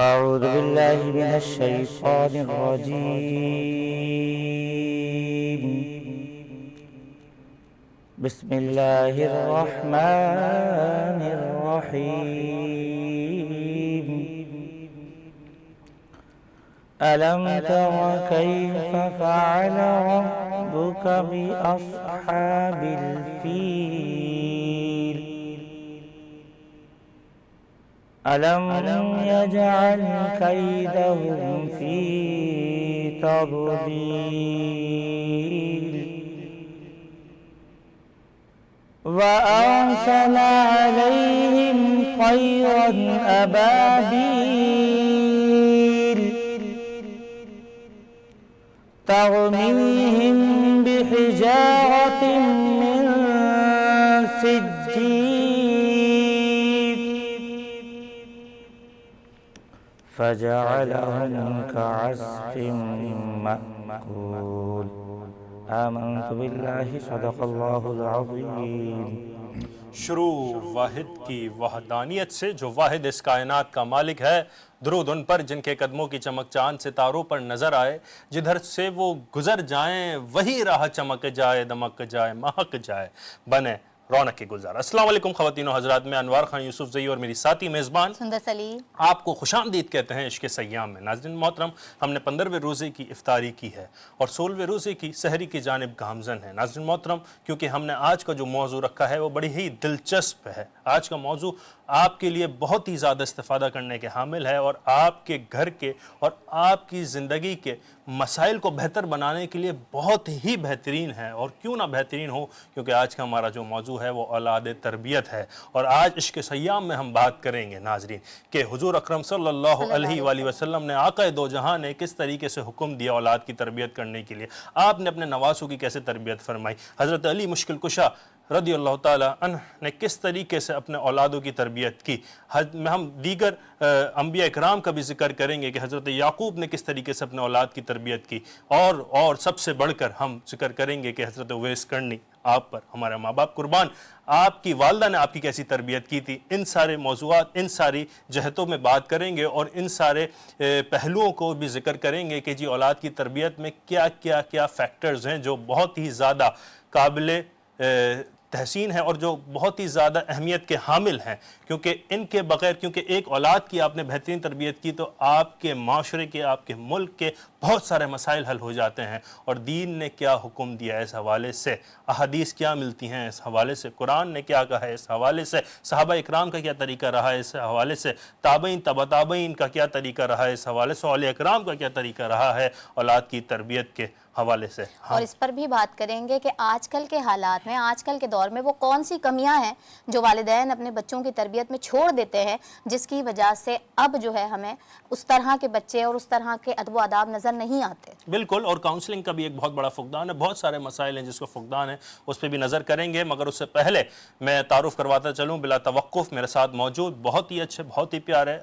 أعوذ بالله من الشيطان الرجيم. بسم الله الرحمن الرحيم. ألم تر كيف فعل ربك بأصحاب الفيل ألم يجعل كيدهم في تضليل وأرسل عليهم طيرا أبابيل ترميهم بحجارة من سجيل فجعلهم كعصف مأكول. آمنت بالله صدق اللہ العظیم. شروع واحد کی وحدانیت سے جو واحد اس کائنات کا مالک ہے. درود ان پر جن کے قدموں کی چمک چاند ستاروں پر نظر آئے. جدھر سے وہ گزر جائیں وہی راہ چمک جائے، دمک جائے، مہک جائے، بنے رونق کے گلزار. السلام علیکم خواتین و حضرات، میں انوار خان یوسف زئی اور میری ساتھی میزبان سندر سلیم آپ کو خوش آمدید کہتے ہیں عشق سیام میں. ناظرین محترم، ہم نے 15ویں روزے کی افطاری کی ہے اور 16ویں روزے کی سحری کی جانب گامزن ہے. ناظرین محترم، کیونکہ ہم نے آج کا جو موضوع رکھا ہے وہ بڑی ہی دلچسپ ہے. آج کا موضوع آپ کے لیے بہت ہی زیادہ استفادہ کرنے کے حامل ہے اور آپ کے گھر کے اور آپ کی زندگی کے مسائل کو بہتر بنانے کے لیے بہت ہی بہترین ہے. اور کیوں نہ بہترین ہو، کیونکہ آج کا ہمارا جو موضوع ہے وہ اولاد تربیت ہے. اور آج عشق سیام میں ہم بات کریں گے ناظرین کہ حضور اکرم صلی اللہ علیہ وآلہ وسلم نے آقا دو جہاں نے کس طریقے سے حکم دیا اولاد کی تربیت کرنے کے لیے. آپ نے اپنے نواسوں کی کیسے تربیت فرمائی. حضرت علی مشکل کشا رضی اللہ تعالی عنہ نے کس طریقے سے اپنے اولادوں کی تربیت کی. ہم دیگر انبیاء اکرام کا بھی ذکر کریں گے کہ حضرت یعقوب نے کس طریقے سے اپنے اولاد کی تربیت کی. اور سب سے بڑھ کر ہم ذکر کریں گے کہ حضرت اویس کرنی، آپ پر ہمارے ماں باپ قربان، آپ کی والدہ نے آپ کی کیسی تربیت کی تھی. ان سارے موضوعات، ان ساری جہتوں میں بات کریں گے اور ان سارے پہلوؤں کو بھی ذکر کریں گے کہ جی اولاد کی تربیت میں کیا کیا کیا فیکٹرز ہیں جو بہت ہی زیادہ قابل تحسین ہے اور جو بہت ہی زیادہ اہمیت کے حامل ہیں. کیونکہ ان کے بغیر، کیونکہ ایک اولاد کی آپ نے بہترین تربیت کی تو آپ کے معاشرے کے، آپ کے ملک کے بہت سارے مسائل حل ہو جاتے ہیں. اور دین نے کیا حکم دیا ہے اس حوالے سے، احادیث کیا ملتی ہیں اس حوالے سے، قرآن نے کیا کہا ہے اس حوالے سے، صحابہ اکرام کا کیا طریقہ رہا ہے اس حوالے سے، تابعین تبع تابعین کا کیا طریقہ رہا ہے اس حوالے سے، اولیاء اکرام کا کیا طریقہ رہا ہے اولاد کی تربیت کے حوالے سے. اور اس پر بھی بات کریں گے کہ آج کل کے حالات میں، آج کل کے دور میں وہ کون سی کمیاں ہیں جو والدین اپنے بچوں کی تربیت میں چھوڑ دیتے ہیں، جس کی وجہ سے اب جو ہے ہمیں اس طرح کے بچے اور اس طرح کے ادب و آداب نظر نہیں آتے. بالکل. اور کاؤنسلنگ کا بھی ایک بہت بڑا فقدان ہے. بہت سارے مسائل ہیں جس کو فقدان ہے، اس پہ بھی نظر کریں گے. مگر اس سے پہلے میں تعارف کرواتا چلوں بلا توقف میرے ساتھ موجود بہت ہی اچھے، بہت ہی پیارے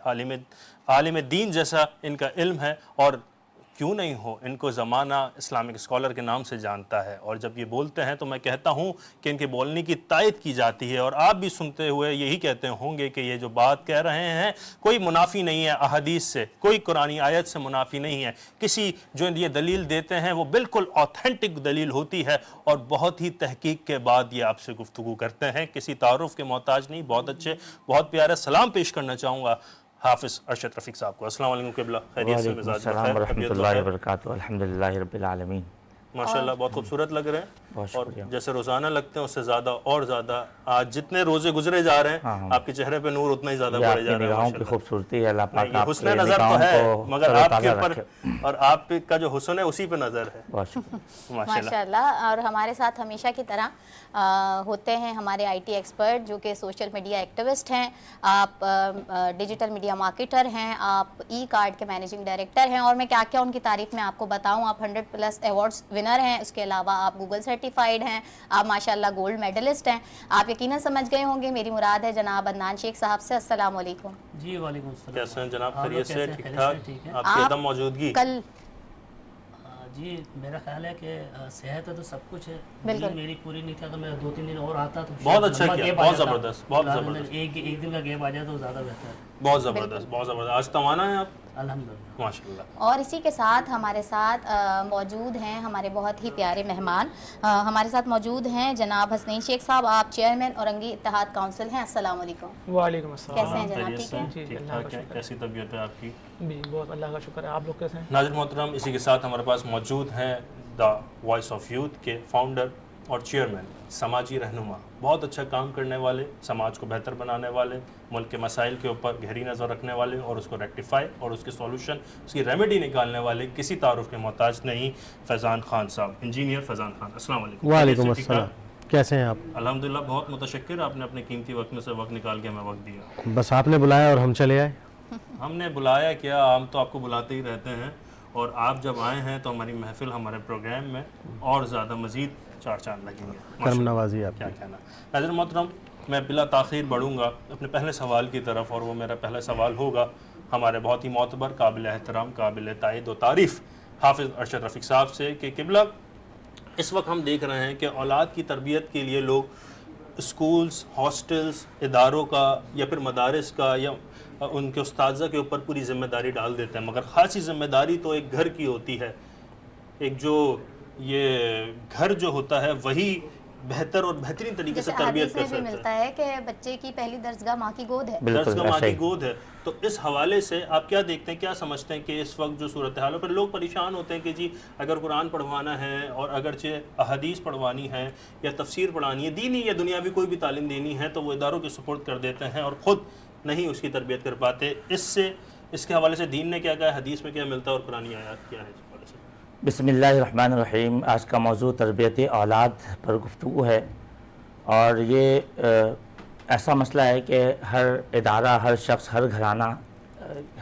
عالم دین جیسا ان کا علم ہے. اور کیوں نہیں ہو، ان کو زمانہ اسلامک اسکالر کے نام سے جانتا ہے. اور جب یہ بولتے ہیں تو میں کہتا ہوں کہ ان کے بولنے کی تائید کی جاتی ہے. اور آپ بھی سنتے ہوئے یہی کہتے ہوں گے کہ یہ جو بات کہہ رہے ہیں کوئی منافی نہیں ہے احادیث سے، کوئی قرآنی آیت سے منافی نہیں ہے. کسی جو یہ دلیل دیتے ہیں وہ بالکل آتھینٹک دلیل ہوتی ہے اور بہت ہی تحقیق کے بعد یہ آپ سے گفتگو کرتے ہیں. کسی تعارف کے محتاج نہیں. بہت اچھے، بہت پیارے. سلام پیش کرنا چاہوں گا حافظ ارشد رفیق صاحب کو. السلام علیکم قبلہ. خیریت سے؟ وعلیکم السلام ورحمۃ اللہ وبرکاتہ. الحمدللہ رب العالمین. ماشاءاللہ بہت خوبصورت لگ رہے ہیں. بہت اور شکریہ. جیسے روزانہ لگتے ہیں اس سے زیادہ اور زیادہ آج جتنے روزے گزرے جا رہے ہیں آپ کے چہرے پہ نور اتنا ہی زیادہ بڑھے جا رہا ہے. نگاہوں کی خوبصورتی ہے. اللہ پاک یہ آپ حسن کے نظر تو ہے نگاہوں کو مگر آپ کے تازہ اوپر رکھے. اور آپ کا جو حسن ہے اسی پہ نظر ہے. بہت شکریہ. ماشاءاللہ. اور ہمارے ساتھ ہمیشہ کی طرح ہوتے ہیں ہمارے آئی ٹی ایکسپرٹ جو کہ سوشل میڈیا ایکٹیوسٹ ہیں، آپ ڈیجیٹل میڈیا مارکیٹر ہیں، آپ ای کارڈ کے مینیجنگ ڈائریکٹر ہیں. اور میں کیا کیا ان کی تعریف میں آپ کو بتاؤں. آپ 100+ ایوارڈز ونر ہیں. اس کے علاوہ آپ گوگل سرٹیفائیڈ ہیں. آپ ماشاءاللہ گولڈ میڈلسٹ ہیں. آپ یقیناً سمجھ گئے ہوں گے میری مراد ہے جناب عدنان شیخ صاحب سے. السلام علیکم. جی وعلیکم السلام. کیسے ہیں جناب؟ خیریت سے؟ ٹھیک ٹھاک؟ آپ کی عدم موجودگی کل جی میرا خیال ہے کہ صحت ہے تو سب کچھ ہے. بالکل. جی میری پوری نہیں تھا تو میں 2-3 دن اور آتا تو بہت شاید اچھا لمبا کیا، gap آ بہت جاتا. زبردست، بہت زبردست. ایک دن کا گیپ آ جائے تو زیادہ بہتر ہے. بہت زبردست، بہت زبردست. آج توانا ہے آپ؟ الحمدللہ. ماشاء اللہ. اور اسی کے ساتھ ہمارے ساتھ موجود ہیں ہمارے بہت ہی پیارے مہمان. ہمارے ساتھ موجود ہیں جناب حسنین شیخ صاحب. آپ چیئرمین اورنگی اتحاد کونسل ہیں. السلام علیکم. وعلیکم السلام. کیسے ہیں جناب؟ خیریت ٹھیک سے؟ ہے. جی، ٹھیک اللہ کا ٹھاک ہے. شکر. کیسی طبیعت ہے آپ کی؟ جی بہت اللہ کا شکر ہے. آپ لوگ کیسے ہیں؟ ناظرین محترم، اسی کے ساتھ ہمارے پاس موجود ہیں دا وائس آف یوتھ کے فاؤنڈر اور چیئرمین، سماجی رہنما، بہت اچھا کام کرنے والے، سماج کو بہتر بنانے والے، ملک کے مسائل کے اوپر گہری نظر رکھنے والے اور اس کو ریکٹیفائی اور اس کے سولوشن، اس کی ریمیڈی نکالنے والے، کسی تعارف کے محتاج نہیں، فیضان خان صاحب، انجینئر فیضان خان. السلام علیکم. وعلیکم السلام. کیسے ہیں آپ؟ الحمدللہ بہت متشکر، آپ نے اپنے قیمتی وقت میں سے وقت نکال کے ہمیں وقت دیا. بس آپ نے بلایا اور ہم چلے آئے. ہم نے بلایا کیا، ہم تو آپ کو بلاتے ہی رہتے ہیں، اور آپ جب آئے ہیں تو ہماری محفل، ہمارے پروگرام میں اور زیادہ مزید چار چاند لگیں گے. کرم نوازی آپ کیا کی. کہنا. ناظرین محترم، میں بلا تاخیر بڑھوں گا اپنے پہلے سوال کی طرف، اور وہ میرا پہلا سوال ہوگا ہمارے بہت ہی معتبر، قابل احترام، قابل تائید و تعریف حافظ ارشد رفیق صاحب سے کہ قبلہ، اس وقت ہم دیکھ رہے ہیں کہ اولاد کی تربیت کے لیے لوگ اسکولز، ہاسٹلز، اداروں کا یا پھر مدارس کا یا ان کے اساتذہ کے اوپر پوری ذمہ داری ڈال دیتے ہیں، مگر خاصی ذمہ داری تو ایک گھر کی ہوتی ہے. ایک جو یہ گھر جو ہوتا ہے وہی بہتر اور بہترین طریقے سے جیسے تربیت حدیث کر میں بھی سکتا ہے. ملتا ہے کہ بچے کی پہلی درسگاہ ماں کی گود ہے. درس کا ماں صحیح. کی گود ہے. تو اس حوالے سے آپ کیا دیکھتے ہیں، کیا سمجھتے ہیں کہ اس وقت جو صورتحال ہے، پر لوگ پریشان ہوتے ہیں کہ جی اگر قرآن پڑھوانا ہے اور اگرچہ احادیث پڑھوانی ہے یا تفسیر پڑھانی ہے، دینی یا دنیاوی کوئی بھی تعلیم دینی ہے، تو وہ اداروں کے سپورٹ کر دیتے ہیں اور خود نہیں اس کی تربیت کر پاتے. اس کے حوالے سے دین نے کیا کہا ہے، حدیث میں کیا ملتا ہے اور قرآنی آیات کیا ہے اس حوالے سے؟ بسم اللہ الرحمن الرحیم. آج کا موضوع تربیت اولاد پر گفتگو ہے، اور یہ ایسا مسئلہ ہے کہ ہر ادارہ، ہر شخص، ہر گھرانہ،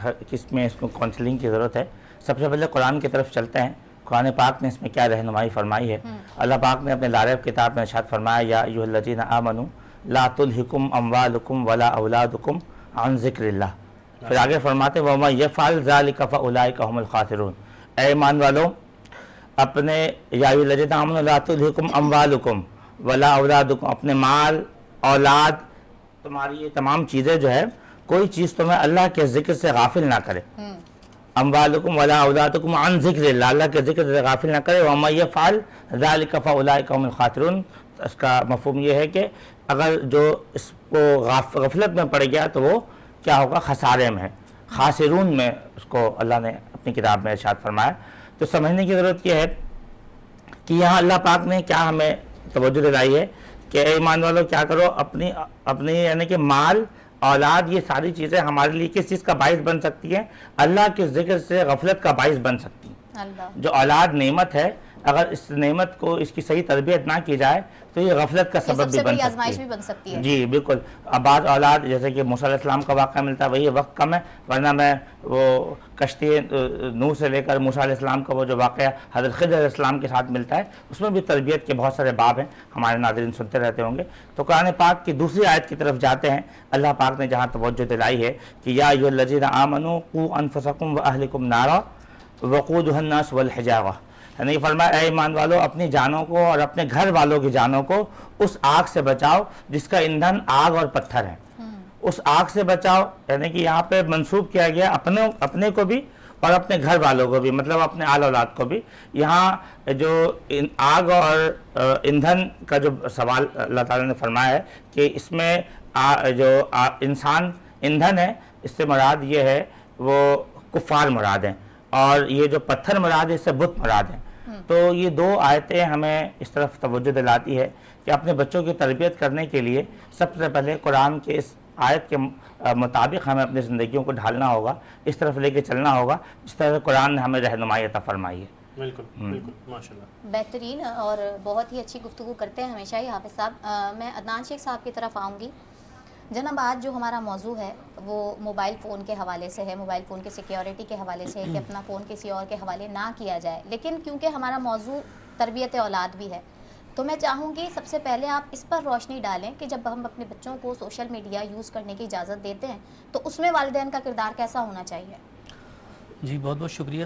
ہر کس میں اس کو کونسلنگ کی ضرورت ہے. سب سے پہلے قرآن کی طرف چلتے ہیں. قرآن پاک نے اس میں کیا رہنمائی فرمائی ہے. اللہ پاک نے اپنے لارب کتاب میں ارشاد فرمایا، یا ایھا الذین آمنوا لا تلہکم اموالکم ولا اولادکم عن ذکر اللہ. پھر آگے فرماتے وَمَن یفعل ذلک فاولئک هم الخاسرون. اے ایمان والو، اپنے یا ایھا الذین آمنوا لا تلہکم اموالکم ولا اولادکم، اپنے مال، اولاد، تمہاری یہ تمام چیزیں جو ہے، کوئی چیز تمہیں اللہ کے ذکر سے غافل نہ کرے. اموالکم ولا اولادکم عن ذکر اللہ، اللہ کے ذکر سے غافل نہ کرے. وَمَن یفعل ذلک فاولئک هم الخاسرون. اس کا مفہوم یہ ہے کہ اگر جو اس کو غفلت میں پڑ گیا تو وہ کیا ہوگا، خسارے میں ہے، خاسرون میں اس کو اللہ نے اپنی کتاب میں ارشاد فرمایا. تو سمجھنے کی ضرورت یہ ہے کہ یہاں اللہ پاک نے کیا ہمیں توجہ دلائی ہے کہ اے ایمان والو کیا کرو، اپنی یعنی کہ مال، اولاد، یہ ساری چیزیں ہمارے لیے کس چیز کا باعث بن سکتی ہیں، اللہ کے ذکر سے غفلت کا باعث بن سکتی ہیں. اللہ. جو اولاد نعمت ہے، اگر اس نعمت کو، اس کی صحیح تربیت نہ کی جائے تو یہ غفلت کا یہ سبب سب بھی سے بن بڑی آزمائش سکتی بھی ہے. بن سکتی ہے. جی بالکل. اب بعض اولاد جیسے کہ موسیٰ علیہ السلام کا واقعہ ملتا ہے، وہی وقت کم ہے، ورنہ میں وہ کشتی نوح سے لے کر موسیٰ علیہ السلام کا وہ جو واقعہ حضرت خضر علیہ السلام کے ساتھ ملتا ہے، اس میں بھی تربیت کے بہت سارے باب ہیں، ہمارے ناظرین سنتے رہتے ہوں گے. تو قرآن پاک کی دوسری آیت کی طرف جاتے ہیں. اللہ پاک نے جہاں توجہ دلائی ہے کہ یا ایھا الذین آمنوا قوا انفسکم واہلکم نارا وقودھا الناس والحجارہ، یعنی فرمایا اے ایمان والو، اپنی جانوں کو اور اپنے گھر والوں کی جانوں کو اس آگ سے بچاؤ جس کا ایندھن آگ اور پتھر ہے. اس آگ سے بچاؤ، یعنی کہ یہاں پہ منسوب کیا گیا اپنے کو بھی اور اپنے گھر والوں کو بھی، مطلب اپنے آل اولاد کو بھی. یہاں جو آگ اور ایندھن کا جو سوال اللہ تعالیٰ نے فرمایا ہے کہ اس میں جو انسان ایندھن ہے، اس سے مراد یہ ہے وہ کفار مراد ہیں، اور یہ جو پتھر مراد ہے اس سے بت مراد ہیں. تو یہ دو آیتیں ہمیں اس طرف توجہ دلاتی ہے کہ اپنے بچوں کی تربیت کرنے کے لیے سب سے پہلے قرآن کے اس آیت کے مطابق ہمیں اپنی زندگیوں کو ڈھالنا ہوگا، اس طرف لے کے چلنا ہوگا جس طرح قرآن نے ہمیں رہنمائی عطا فرمائی ہے. بالکل بالکل ماشاء اللہ. بہترین اور بہت ہی اچھی گفتگو کرتے ہیں ہمیشہ ہی حافظ صاحب. میں عدنان شیخ صاحب کی طرف آؤں گی. جناب آج جو ہمارا موضوع ہے وہ موبائل فون کے حوالے سے ہے، موبائل فون کی سیکیورٹی کے حوالے سے ہے کہ اپنا فون کسی اور کے حوالے نہ کیا جائے. لیکن کیونکہ ہمارا موضوع تربیت اولاد بھی ہے تو میں چاہوں گی سب سے پہلے آپ اس پر روشنی ڈالیں کہ جب ہم اپنے بچوں کو سوشل میڈیا یوز کرنے کی اجازت دیتے ہیں تو اس میں والدین کا کردار کیسا ہونا چاہیے؟ جی بہت بہت شکریہ.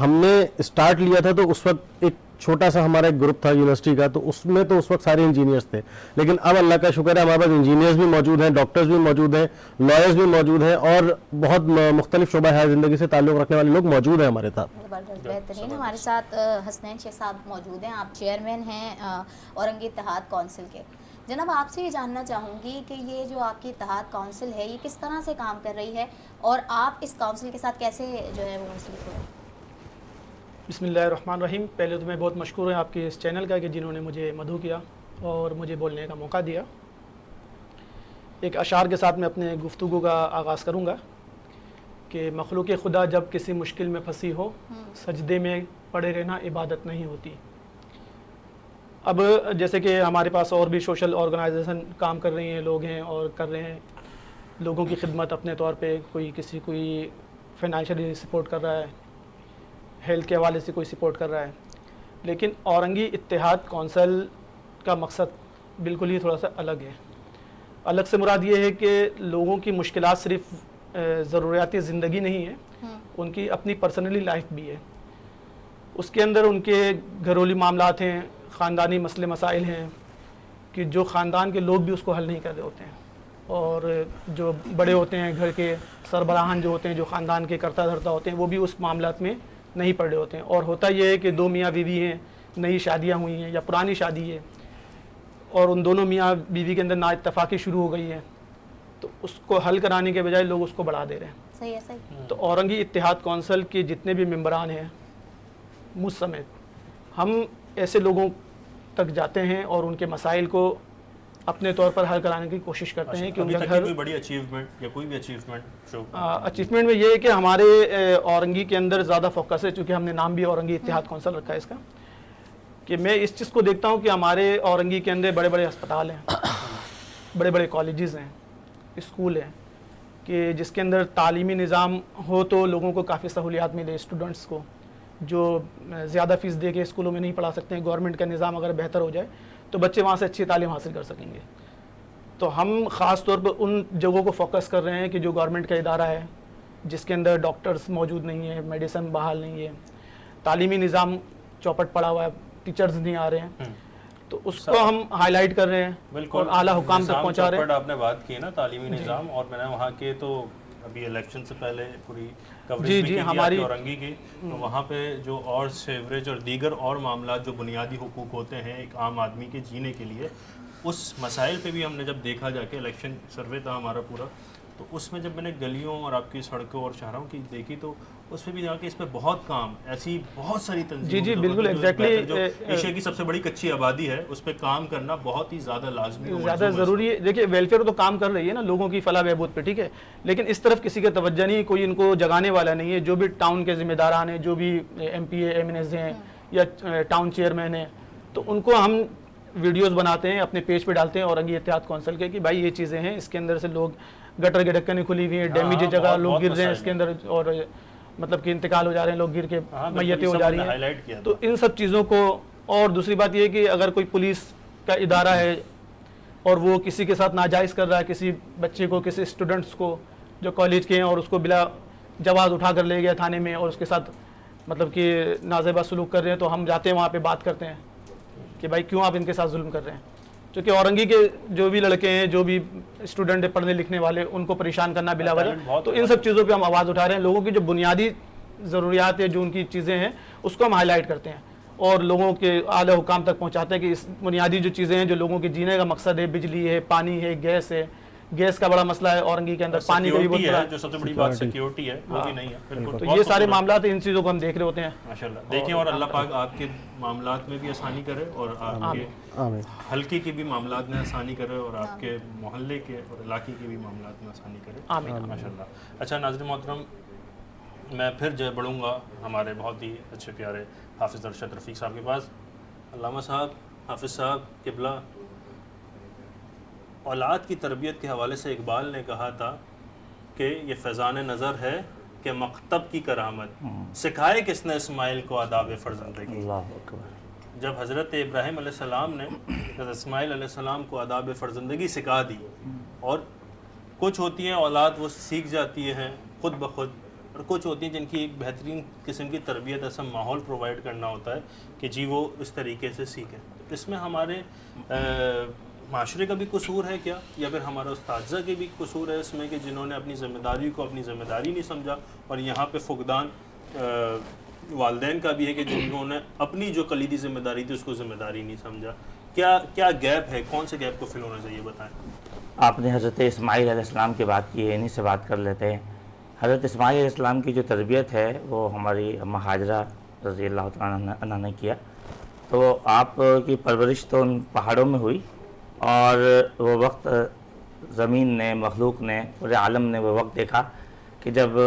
ہم نے اسٹارٹ لیا تھا تو اس وقت ایک چھوٹا سا ہمارا ایک گروپ تھا یونیورسٹی کا, تو اس میں تو اس وقت سارے انجینئرس تھے, لیکن اب اللہ کا شکر ہے ہمارے پاس انجینئرس بھی موجود ہیں, ڈاکٹرز بھی موجود ہیں, لائرز بھی موجود ہیں, اور بہت مختلف شعبہ حیات زندگی سے تعلق رکھنے والے لوگ موجود ہیں ہمارے ساتھ. زبردست, بہترین. ہمارے ساتھ حسنین شیخ صاحب موجود ہیں, آپ چیئرمین ہیں اورنگی اتحاد کونسل کے. جناب آپ سے یہ جاننا چاہوں گی کہ یہ جو آپ کی اتحاد کونسل ہے یہ کس طرح سے کام کر رہی ہے اور آپ اس کونسل کے ساتھ کیسے جو ہے وہ منسلک ہوئے؟ بسم اللہ الرحمن الرحیم. پہلے تو میں بہت مشکور ہوں آپ کے اس چینل کا کہ جنہوں نے مجھے مدعو کیا اور مجھے بولنے کا موقع دیا. ایک اشعار کے ساتھ میں اپنے گفتگو کا آغاز کروں گا کہ مخلوق خدا جب کسی مشکل میں پھنسی ہو, سجدے میں پڑے رہنا عبادت نہیں ہوتی. اب جیسے کہ ہمارے پاس اور بھی سوشل آرگنائزیشن کام کر رہی ہیں, لوگ ہیں اور کر رہے ہیں لوگوں کی خدمت اپنے طور پہ, کوئی فائنینشلی سپورٹ کر رہا ہے, ہیلتھ کے حوالے سے کوئی سپورٹ کر رہا ہے, لیکن اورنگی اتحاد کونسل کا مقصد بالکل ہی تھوڑا سا الگ ہے. الگ سے مراد یہ ہے کہ لوگوں کی مشکلات صرف ضروریاتی زندگی نہیں ہے, ان کی اپنی پرسنلی لائف بھی ہے. اس کے اندر ان کے گھریلو معاملات ہیں, خاندانی مسئلے مسائل ہیں کہ جو خاندان کے لوگ بھی اس کو حل نہیں کر رہے ہوتے ہیں, اور جو بڑے ہوتے ہیں گھر کے سربراہان جو ہوتے ہیں, جو خاندان کے کرتا دھرتا ہوتے ہیں, وہ بھی اس معاملات میں نہیں پڑ رہے ہوتے ہیں. اور ہوتا یہ ہے کہ دو میاں بیوی ہیں, نئی شادیاں ہوئی ہیں یا پرانی شادی ہے, اور ان دونوں میاں بیوی کے اندر نا اتفاقی شروع ہو گئی ہے, تو اس کو حل کرانے کے بجائے لوگ اس کو بڑھا دے رہے ہیں. صحیح ہے, صحیح. تو اورنگی اتحاد کونسل کے جتنے بھی ممبران ہیں مجھ سمیت, ہم ایسے لوگوں تک جاتے ہیں اور ان کے مسائل کو اپنے طور پر حل کرانے کی کوشش کرتے ہیں کہ ان کا گھر کوئی بڑی اچیومنٹ یا کوئی بھی اچیومنٹ اچیومنٹ میں یہ ہے کہ ہمارے اورنگی کے اندر زیادہ فوکس ہے, چونکہ ہم نے نام بھی اورنگی اتحاد کونسل رکھا ہے اس کا, کہ میں اس چیز کو دیکھتا ہوں کہ ہمارے اورنگی کے اندر بڑے بڑے اسپتال ہیں, بڑے بڑے کالجز ہیں, اسکول ہیں, کہ جس کے اندر تعلیمی نظام ہو تو لوگوں کو کافی سہولیات ملے, اسٹوڈنٹس کو جو زیادہ فیس دے کے اسکولوں میں نہیں پڑھا سکتے ہیں, گورنمنٹ کا نظام اگر بہتر ہو جائے تو بچے وہاں سے اچھی تعلیم حاصل کر سکیں گے. تو ہم خاص طور پر ان جگہوں کو فوکس کر رہے ہیں کہ جو گورنمنٹ کا ادارہ ہے جس کے اندر ڈاکٹرز موجود نہیں ہیں, میڈیسن بحال نہیں ہے, تعلیمی نظام چوپٹ پڑا ہوا ہے, ٹیچرز نہیں آ رہے ہیں, تو اس کو ہم ہائی لائٹ کر رہے ہیں اور اعلیٰ حکام تک پہنچا رہے ہیں. آپ نے بات کی نا تعلیمی نظام, اور میں نے وہاں کے تو ابھی الیکشن سے پہلے پوری کوریج بھی کی ہماری اورنگی کی, تو وہاں پہ جو اور سیوریج اور دیگر اور معاملات جو بنیادی حقوق ہوتے ہیں ایک عام آدمی کے جینے کے لیے, اس مسائل پہ بھی ہم نے جب دیکھا جا کے, الیکشن سروے تھا ہمارا پورا, تو اس میں جب میں نے گلیوں اور آپ کی سڑکوں اور شہروں کی دیکھی تو اس میں بھی جا کے اس پہ بہت کام, ایسی بہت ساری تنظیمیں, جی بالکل ایگزیکٹلی, جو ایشیا کی سب سے بڑی کچی آبادی ہے اس پہ کام کرنا بہت ہی زیادہ لازمی ہے, زیادہ ضروری ہے. دیکھیے ویلفیئر تو کام کر رہی ہے نا لوگوں کی فلاح بہبود پہ, ٹھیک ہے, لیکن اس طرف کسی کا توجہ نہیں, کوئی ان کو جگانے والا نہیں ہے. جو بھی ٹاؤن کے ذمہ داران ہیں, جو بھی M P A M N As ہیں یا ٹاؤن چیئرمین ہیں, تو ان کو ہم ویڈیوز بناتے ہیں, اپنے پیج پہ ڈالتے ہیں اورنگی اتحاد کونسل کے, کہ بھائی یہ چیزیں ہیں, اس کے اندر سے لوگ گٹر کے ڈھکنے کھلی ہوئی ہیں, ڈیمیج جگہ لوگ گر رہے ہیں اس کے اندر, اور مطلب کہ انتقال ہو جا رہے ہیں, لوگ گر کے میتیں ہو جا رہی ہیں. تو ان سب چیزوں کو, اور دوسری بات یہ ہے کہ اگر کوئی پولیس کا ادارہ ہے اور وہ کسی کے ساتھ ناجائز کر رہا ہے, کسی بچے کو, کسی اسٹوڈنٹس کو جو کالج کے ہیں, اور اس کو بلا جواز اٹھا کر لے گیا تھانے میں اور اس کے ساتھ مطلب کہ نازیبہ سلوک کر رہے ہیں, تو ہم جاتے ہیں وہاں پہ بات کرتے ہیں کہ بھائی کیوں آپ ان کے ساتھ ظلم کر رہے ہیں. چونکہ اورنگی کے جو بھی لڑکے ہیں, جو بھی اسٹوڈنٹ ہیں پڑھنے لکھنے والے, ان کو پریشان کرنا بلا وجہ, تو ان سب چیزوں پہ ہم آواز اٹھا رہے ہیں. لوگوں کی جو بنیادی ضروریات ہے, جو ان کی چیزیں ہیں, اس کو ہم ہائی لائٹ کرتے ہیں اور لوگوں کے اعلیٰ حکام تک پہنچاتے ہیں کہ اس بنیادی جو چیزیں ہیں جو لوگوں کے جینے کا مقصد ہے, بجلی ہے, پانی ہے, گیس ہے, گیس کا بڑا مسئلہ ہے اورنگی کے اندر, پانی کا بھی بہت بڑا, جو سب سے بڑی بات سیکیورٹی ہے وہ بھی نہیں ہے. تو یہ سارے معاملات ہیں, ان چیزوں کو ہم دیکھ رہے ہوتے ہیں. ماشاءاللہ دیکھیں, اور اللہ پاک آپ کے معاملات میں بھی آسانی کرے, اور آپ کے حلقے کے بھی معاملات میں آسانی کرے, اور آپ کے محلے کے اور علاقے کے بھی معاملات میں آسانی کرے. آمین. ماشاءاللہ. اچھا ناظرین محترم, میں پھر جو بڑھوں گا ہمارے بہت ہی اچھے پیارے حافظ ارشد رفیق صاحب کے پاس. علامہ صاحب, حافظ صاحب قبلہ, اولاد کی تربیت کے حوالے سے اقبال نے کہا تھا کہ یہ فیضان نظر ہے کہ مکتب کی کرامت, سکھائے کس نے اسماعیل کو آداب فرزندگی. اللہ اکبر. جب حضرت ابراہیم علیہ السلام نے حضرت اسماعیل علیہ السلام کو آداب فرزندگی سکھا دی, اور کچھ ہوتی ہیں اولاد وہ سیکھ جاتی ہیں خود بخود, اور کچھ ہوتی ہیں جن کی ایک بہترین قسم کی تربیت، ایسا ماحول پرووائڈ کرنا ہوتا ہے کہ جی وہ اس طریقے سے سیکھیں. اس میں ہمارے معاشرے کا بھی قصور ہے کیا، یا پھر ہمارا اساتذہ کے بھی قصور ہے اس میں کہ جنہوں نے اپنی ذمہ داری کو اپنی ذمہ داری نہیں سمجھا، اور یہاں پہ فقدان والدین کا بھی ہے کہ جنہوں نے اپنی جو کلیدی ذمہ داری تھی اس کو ذمہ داری نہیں سمجھا؟ کیا گیپ ہے، کون سے گیپ کو فل ہونا چاہیے، بتائیں. آپ نے حضرت اسماعیل علیہ السلام کی بات کی ہے، انہی سے بات کر لیتے ہیں. حضرت اسماعیل علیہ السلام کی جو تربیت ہے وہ ہماری اماں ہاجرہ رضی اللہ تعالیٰ عنہ نے کیا. تو آپ کی پرورش تو ان پہاڑوں میں ہوئی، اور وہ وقت زمین نے، مخلوق نے، پورے عالم نے وہ وقت دیکھا کہ جب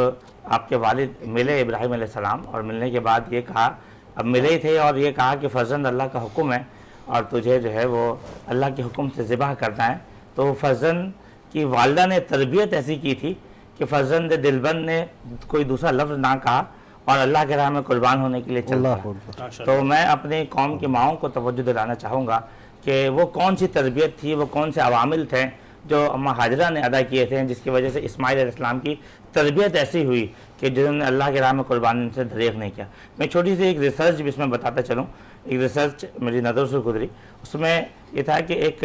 آپ کے والد ملے ابراہیم علیہ السلام، اور ملنے کے بعد یہ کہا، اب ملے ہی تھے اور یہ کہا کہ فرزند اللہ کا حکم ہے اور تجھے جو ہے وہ اللہ کے حکم سے ذبح کرنا ہے. تو فرزند کی والدہ نے تربیت ایسی کی تھی کہ فرزند دلبند نے کوئی دوسرا لفظ نہ کہا اور اللہ کے راہ میں قربان ہونے کے لیے چل پڑا. تو میں اپنے قوم کی ماؤں کو توجہ دلانا چاہوں گا کہ وہ کون سی تربیت تھی، وہ کون سے عوامل تھے جو اماں ہاجرہ نے ادا کیے تھے، جس کی وجہ سے اسماعیل علیہ السلام کی تربیت ایسی ہوئی کہ جنہوں نے اللہ کے راہ میں قربانی سے دریغ نہیں کیا. میں چھوٹی سی ایک ریسرچ بھی اس میں بتاتا چلوں. ایک ریسرچ میری نظر سے گزری، اس میں یہ تھا کہ ایک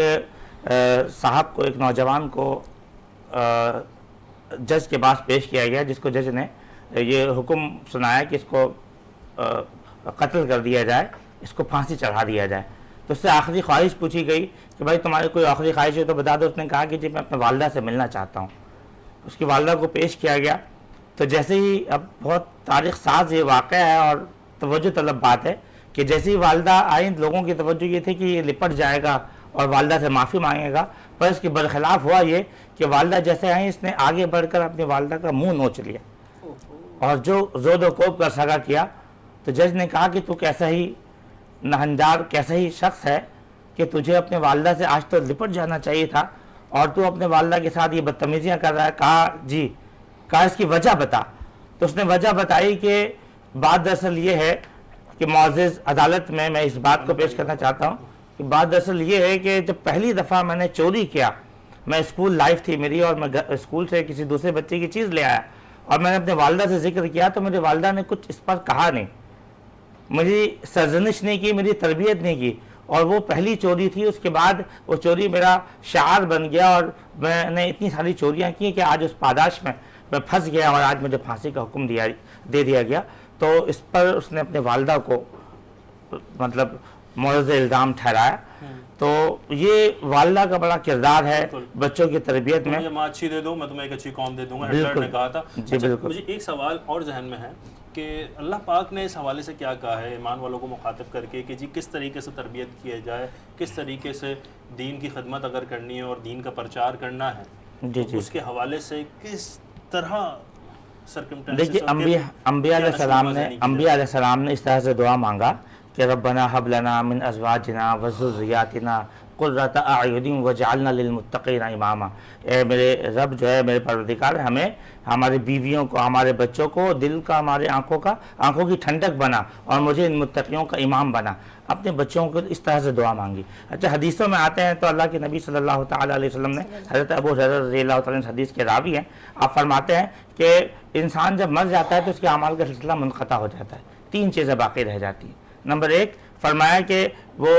صاحب کو، ایک نوجوان کو جج کے پاس پیش کیا گیا، جس کو جج نے یہ حکم سنایا کہ اس کو قتل کر دیا جائے، اس کو پھانسی چڑھا دیا جائے. تو اس سے آخری خواہش پوچھی گئی کہ بھائی تمہاری کوئی آخری خواہش ہے تو بتا دو. اس نے کہا کہ جی میں اپنے والدہ سے ملنا چاہتا ہوں. اس کی والدہ کو پیش کیا گیا. تو جیسے ہی، اب بہت تاریخ ساز یہ واقعہ ہے اور توجہ طلب بات ہے کہ جیسے ہی والدہ آئیں، لوگوں کی توجہ یہ تھی کہ یہ لپٹ جائے گا اور والدہ سے معافی مانگے گا، پر اس کے برخلاف ہوا یہ کہ والدہ جیسے آئیں، اس نے آگے بڑھ کر اپنی والدہ کا منہ نوچ لیا اور جو زود و کوب کا سگا کیا. تو جج نے کہا کہ تو کیسا ہی نہنجار، کیسا ہی شخص ہے کہ تجھے اپنے والدہ سے آج تو لپٹ جانا چاہیے تھا اور تو اپنے والدہ کے ساتھ یہ بدتمیزیاں کر رہا ہے. کہا جی، کہا اس کی وجہ بتا. تو اس نے وجہ بتائی کہ بات دراصل یہ ہے کہ معزز عدالت میں اس بات کو پیش کرنا چاہتا ہوں کہ بات دراصل یہ ہے کہ جب پہلی دفعہ میں نے چوری کیا، میں اسکول لائف تھی میری اور میں اسکول سے کسی دوسرے بچے کی چیز لے آیا اور میں نے اپنے والدہ سے ذکر کیا تو میری والدہ نے کچھ اس پر کہا نہیں، میری سرزنش نہیں کی، میری تربیت نہیں کی. اور وہ پہلی چوری تھی. اس کے بعد وہ چوری میرا شعار بن گیا اور میں نے اتنی ساری چوریاں کی کہ آج اس پاداش میں پھنس گیا اور آج مجھے پھانسی کا حکم دے دیا گیا. تو اس پر اس نے اپنے والدہ کو مطلب مورد الزام ٹھہرایا. تو یہ والدہ کا بڑا کردار ہے بچوں کی تربیت میں. مجھے ماں اچھی دے دو، میں تمہیں ایک اچھی قوم دے دوں گا، ہٹلر نے کہا تھا. جی بالکل. مجھے ایک سوال اور ذہن میں ہے کہ اللہ پاک نے اس حوالے سے کیا کہا ہے ایمان والوں کو مخاطب کر کے کہ جی کس طریقے سے تربیت کیا جائے، کس طریقے سے دین کی خدمت اگر کرنی ہے اور دین کا پرچار کرنا ہے، جی جی اس کے حوالے سے کس طرح دیکھیے انبیاء علیہ السلام نے اس طرح سے دعا مانگا کہ ربنا حب لنا من ازواجنا وذریاتنا قرۃ اعین وجعلنا للمتقین اماما. اے میرے رب جو ہے، میرے پروردگار، ہمیں ہمارے بیویوں کو، ہمارے بچوں کو، دل کا، ہمارے آنکھوں کی ٹھنڈک بنا اور مجھے ان متقیوں کا امام بنا. اپنے بچوں کو اس طرح سے دعا مانگی. اچھا، حدیثوں میں آتے ہیں تو اللہ کے نبی صلی اللہ تعالیٰ علیہ وسلم نے، حضرت ابو ہریرہ رضی اللہ تعالیٰ عنہ حدیث کے راوی ہیں، آپ فرماتے ہیں کہ انسان جب مر جاتا ہے تو اس کے اعمال کا سلسلہ منقطع ہو جاتا ہے. 3 چیزیں باقی رہ جاتی ہیں. نمبر 1 فرمایا کہ وہ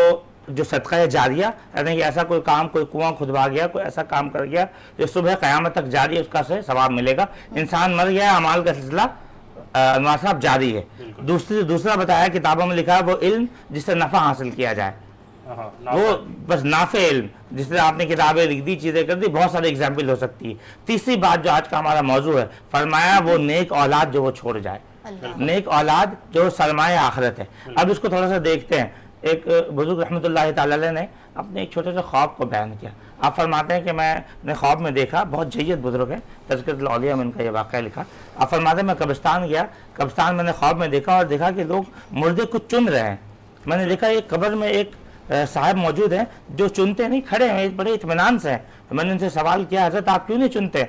جو صدقہ جاریہ، یعنی کہ ایسا کوئی کام، کوئی کنواں کھدوا گیا، کوئی ایسا کام کر گیا جو صبح قیامت تک جاری ہے، اس کا سے ثواب ملے گا. انسان مر گیا، اعمال کا سلسلہ انوار صاحب جاری ہے. دوسرا بتایا کتابوں میں لکھا ہے وہ علم جس سے نفع حاصل کیا جائے، وہ بس نافع علم، جس سے آپ نے کتابیں لکھ دی، چیزیں کر دی، بہت ساری اگزامپل ہو سکتی ہے. تیسری بات جو آج کا ہمارا موضوع ہے، فرمایا وہ نیک اولاد جو وہ چھوڑ جائے. نیک اولاد جو سرمایہ آخرت ہے. اب اس کو تھوڑا سا دیکھتے ہیں. ایک بزرگ رحمۃ اللہ تعالی علیہ نے اپنے ایک چھوٹے سے خواب کو بیان کیا. آپ فرماتے ہیں کہ میں نے خواب میں دیکھا، بہت جید بزرگ ہیں، تذکرۃ الاولیاء میں ان کا یہ واقعہ لکھا. آپ فرماتے ہیں میں قبرستان گیا، قبرستان میں نے خواب میں دیکھا اور دیکھا کہ لوگ مردے کو چن رہے ہیں. میں نے دیکھا ایک قبر میں ایک صاحب موجود ہیں جو چنتے نہیں، کھڑے ہیں بڑے اطمینان سے. میں نے ان سے سوال کیا، حضرت آپ کیوں نہیں چنتے؟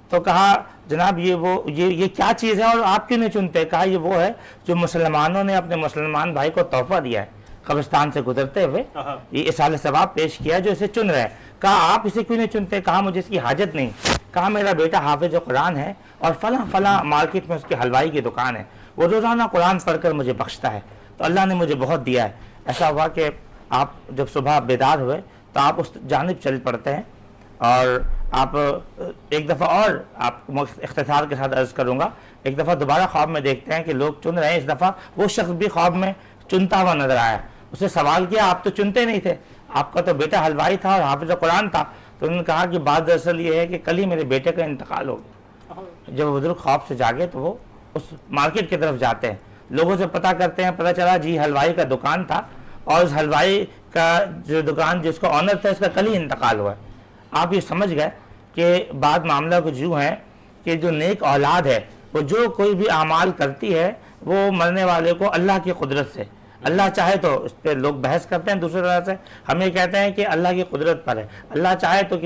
تو کہا جناب یہ کیا چیز ہے اور آپ کیوں نہیں چنتے؟ کہا یہ وہ ہے جو مسلمانوں نے اپنے مسلمان بھائی کو تحفہ دیا ہے قبرستان سے گزرتے ہوئے، یہ اصالہ ثواب پیش کیا جو اسے چن رہے ہیں. کہا آپ اسے کیوں نہیں چنتے؟ کہا مجھے اس کی حاجت نہیں. کہا میرا بیٹا حافظ قرآن ہے اور فلاں فلاں مارکیٹ میں اس کی حلوائی کی دکان ہے، وہ روزانہ قرآن پڑھ کر مجھے بخشتا ہے، تو اللہ نے مجھے بہت دیا ہے۔ ایسا ہوا کہ آپ جب صبح بیدار ہوئے تو آپ اس جانب چل پڑتے ہیں، اور آپ ایک دفعہ اور آپ اختصار کے ساتھ عرض کروں گا، ایک دفعہ دوبارہ خواب میں دیکھتے ہیں کہ لوگ چن رہے ہیں، اس دفعہ وہ شخص بھی خواب میں چنتا ہوا نظر آیا۔ اسے سوال کیا آپ تو چنتے نہیں تھے، آپ کا تو بیٹا حلوائی تھا اور حافظ قرآن تھا، تو انہوں نے کہا کہ بات دراصل یہ ہے کہ کل ہی میرے بیٹے کا انتقال ہو گیا۔ جب بزرگ خواب سے جاگے تو وہ اس مارکیٹ کی طرف جاتے ہیں، لوگوں سے پتہ کرتے ہیں، پتہ چلا جی حلوائی کا دکان تھا اور اس حلوائی کا جو دکان جس کا آنر تھا اس کا کل ہی انتقال ہوا ہے۔ آپ یہ سمجھ گئے کہ بعد معاملہ کچھ یوں ہے کہ جو نیک اولاد ہے وہ جو کوئی بھی اعمال کرتی ہے وہ مرنے والے کو اللہ کی قدرت سے، اللہ چاہے تو اس پہ لوگ بحث کرتے ہیں دوسری طرح سے، ہم یہ کہتے ہیں کہ اللہ کی قدرت پر ہے، اللہ چاہے تو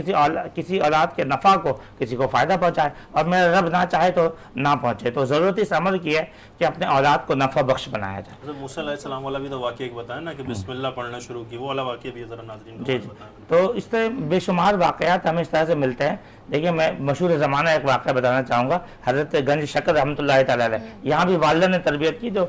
کسی اولاد کے نفع کو کسی کو فائدہ پہنچائے اور میرا رب نہ چاہے تو نہ پہنچے، تو ضرورت اس عمل کی ہے کہ اپنے اولاد کو نفع بخش بنایا جائے۔ حضرت موسیٰ علیہ السلام والا بھی تو واقعہ ایک بتایا نا کہ بسم اللہ پڑھنا شروع کی، وہ والا واقعہ بھی ذرا ناظرین کو جی بتائیں۔ تو اس طرح بے شمار واقعات ہمیں اس طرح سے ملتے ہیں۔ دیکھیں میں مشہور زمانہ ایک واقعہ بتانا چاہوں گا، حضرت گنج شکر رحمۃ اللہ تعالیٰ علیہ، یہاں بھی والدہ نے تربیت کی، جو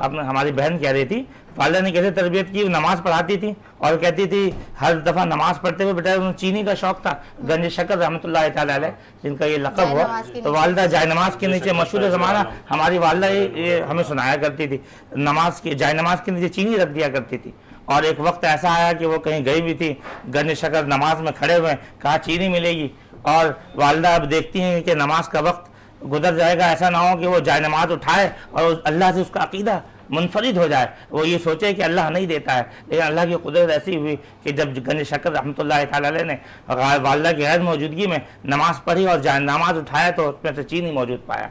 ہماری بہن کہہ رہی تھی والدہ نے کیسے تربیت کی، نماز پڑھاتی تھی اور کہتی تھی ہر دفعہ نماز پڑھتے ہوئے بیٹا انہیں چینی کا شوق تھا، گنج شکر رحمۃ اللہ تعالیٰ علیہ جن کا یہ لقب ہوا، تو والدہ جائے نماز کے نیچے، مشہور زمانہ ہماری والدہ یہ ہمیں سنایا کرتی تھی، نماز کی جائے نماز کے نیچے چینی رکھ دیا کرتی تھی۔ اور ایک وقت ایسا آیا کہ وہ کہیں گئی بھی تھی، گنج شکر نماز میں کھڑے ہوئے، کہا چینی ملے گی، اور والدہ اب دیکھتی ہیں کہ نماز کا وقت گزر جائے گا، ایسا نہ ہو کہ وہ جائے نماز اٹھائے اور اللہ سے اس کا عقیدہ منفرد ہو جائے، وہ یہ سوچے کہ اللہ نہیں دیتا ہے، لیکن اللہ کی قدرت ایسی ہوئی کہ جب گنج شکر رحمۃ اللہ تعالیٰ علیہ نے والدہ کی غیر موجودگی میں نماز پڑھی اور جائے نماز اٹھایا تو اس میں سے چینی موجود پایا۔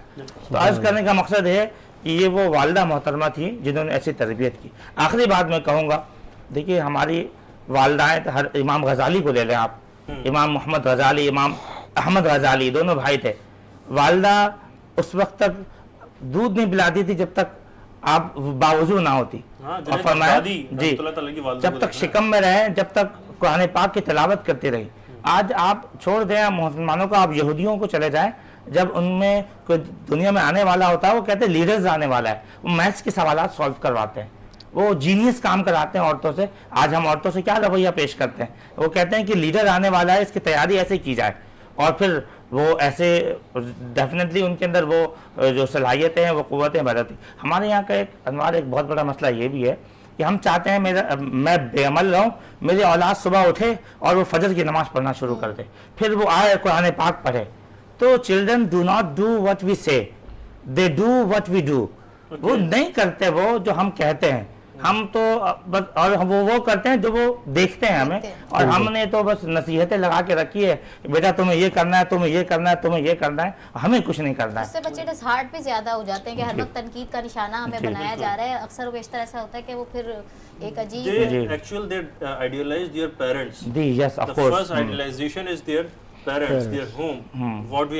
تو عرض کرنے کا مقصد ہے کہ یہ وہ والدہ محترمہ تھی جنہوں نے ایسی تربیت کی۔ آخری بات میں کہوں گا، دیکھیے ہماری والدائیں، ہر امام غزالی کو لے لیں آپ، امام محمد غزالی، امام احمد غزالی دونوں بھائی تھے، والدہ اس وقت تک دودھ نہیں پلاتی تھی جب تک آپ باوضو نہ ہوتی، اور فرمایا جی جب تک شکم میں رہیں، جب تک قرآن پاک کی تلاوت کرتی رہی۔ آج آپ چھوڑ دیں مسلمانوں کو، آپ یہودیوں کو چلے جائیں، جب ان میں کوئی دنیا میں آنے والا ہوتا ہے وہ کہتے ہیں لیڈرز آنے والا ہے، وہ میتھس کے سوالات سولو کرواتے ہیں، وہ جینیس کام کراتے ہیں عورتوں سے۔ آج ہم عورتوں سے کیا رویہ پیش کرتے ہیں، وہ کہتے ہیں کہ لیڈر آنے والا ہے، اس کی تیاری ایسے کی جائے، اور پھر وہ ایسے ڈیفینیٹلی ان کے اندر وہ جو صلاحیتیں ہیں وہ قوتیں بدلتی۔ ہمارے یہاں کا ایک بہت بڑا مسئلہ یہ بھی ہے کہ ہم چاہتے ہیں میں بے عمل رہوں، میری اولاد صبح اٹھے اور وہ فجر کی نماز پڑھنا شروع کر دے، پھر وہ آئے قرآن پاک پڑھے۔ تو children do not do what we say, they do what we do, وہ نہیں کرتے وہ جو ہم کہتے ہیں، ہم تو بس، اور وہ کرتے ہیں جو وہ دیکھتے ہیں ہمیں، اور ہم نے تو بس نصیحتیں لگا کے رکھی ہے، بیٹا تمہیں یہ کرنا ہے، تمہیں یہ کرنا ہے، تمہیں یہ کرنا ہے، ہمیں کچھ نہیں کرنا ہے۔ اس سے بچے ڈسہارٹ بھی زیادہ ہو جاتے ہیں کہ ہر وقت تنقید کا نشانہ ہمیں بنایا جا رہا ہے، اکثر و بیشتر ایسا ہوتا ہے کہ وہ پھر ایک عجیب Actually they idealize their parents. Yes, of The course. first idealization is their parents, their home, what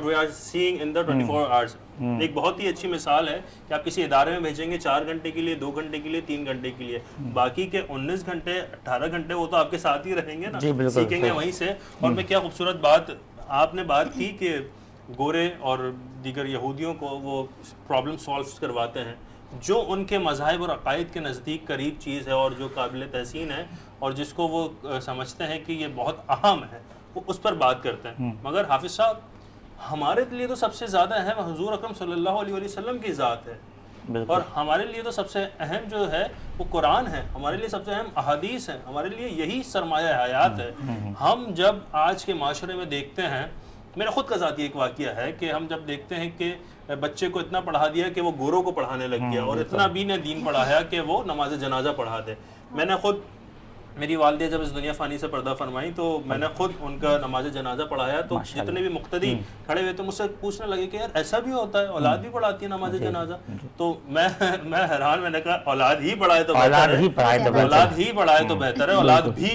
we are seeing in the 24 hours. ایک بہت ہی اچھی مثال ہے کہ آپ کسی ادارے میں بھیجیں گے 4 گھنٹے کے لیے، 2 گھنٹے کے لیے، 3 گھنٹے کے لیے، باقی کے 19 گھنٹے 18 گھنٹے وہ تو آپ کے ساتھ ہی رہیں گے نا، سیکھیں گے وہیں سے۔ اور میں کیا خوبصورت بات آپ نے بات کی کہ گورے اور دیگر یہودیوں کو وہ پرابلم سالو کرواتے ہیں، جو ان کے مذاہب اور عقائد کے نزدیک قریب چیز ہے اور جو قابل تحسین ہے اور جس کو وہ سمجھتے ہیں کہ یہ بہت اہم ہے، وہ اس پر بات کرتے ہیں۔ مگر حافظ صاحب ہمارے لیے تو سب سے زیادہ اہم حضور اکرم صلی اللہ علیہ وسلم کی ذات ہے، اور ہمارے لیے تو سب سے اہم جو ہے وہ قرآن ہے، ہمارے لیے سب سے اہم احادیث ہیں، ہمارے لیے یہی سرمایہ حیات ہے۔ ہم جب آج کے معاشرے میں دیکھتے ہیں، میرا خود کا ذاتی ایک واقعہ ہے کہ ہم جب دیکھتے ہیں کہ بچے کو اتنا پڑھا دیا کہ وہ گوروں کو پڑھانے لگ گیا، اور اتنا بھی نے دین پڑھایا کہ وہ نماز جنازہ پڑھا دے۔ میں نے خود، میری والدہ جب اس دنیا فانی سے پردہ فرمائی تو میں نے خود ان کا نماز جنازہ پڑھایا، تو جتنے بھی مقتدی کھڑے ہوئے تو مجھ سے پوچھنے لگے کہ یار ایسا بھی ہوتا ہے، اولاد بھی پڑھاتی ہے نماز جنازہ؟ تو میں حیران، میں نے کہا اولاد ہی پڑھائے تو بہتر ہے، اولاد ہی پڑھائے تو بہتر ہے، اولاد بھی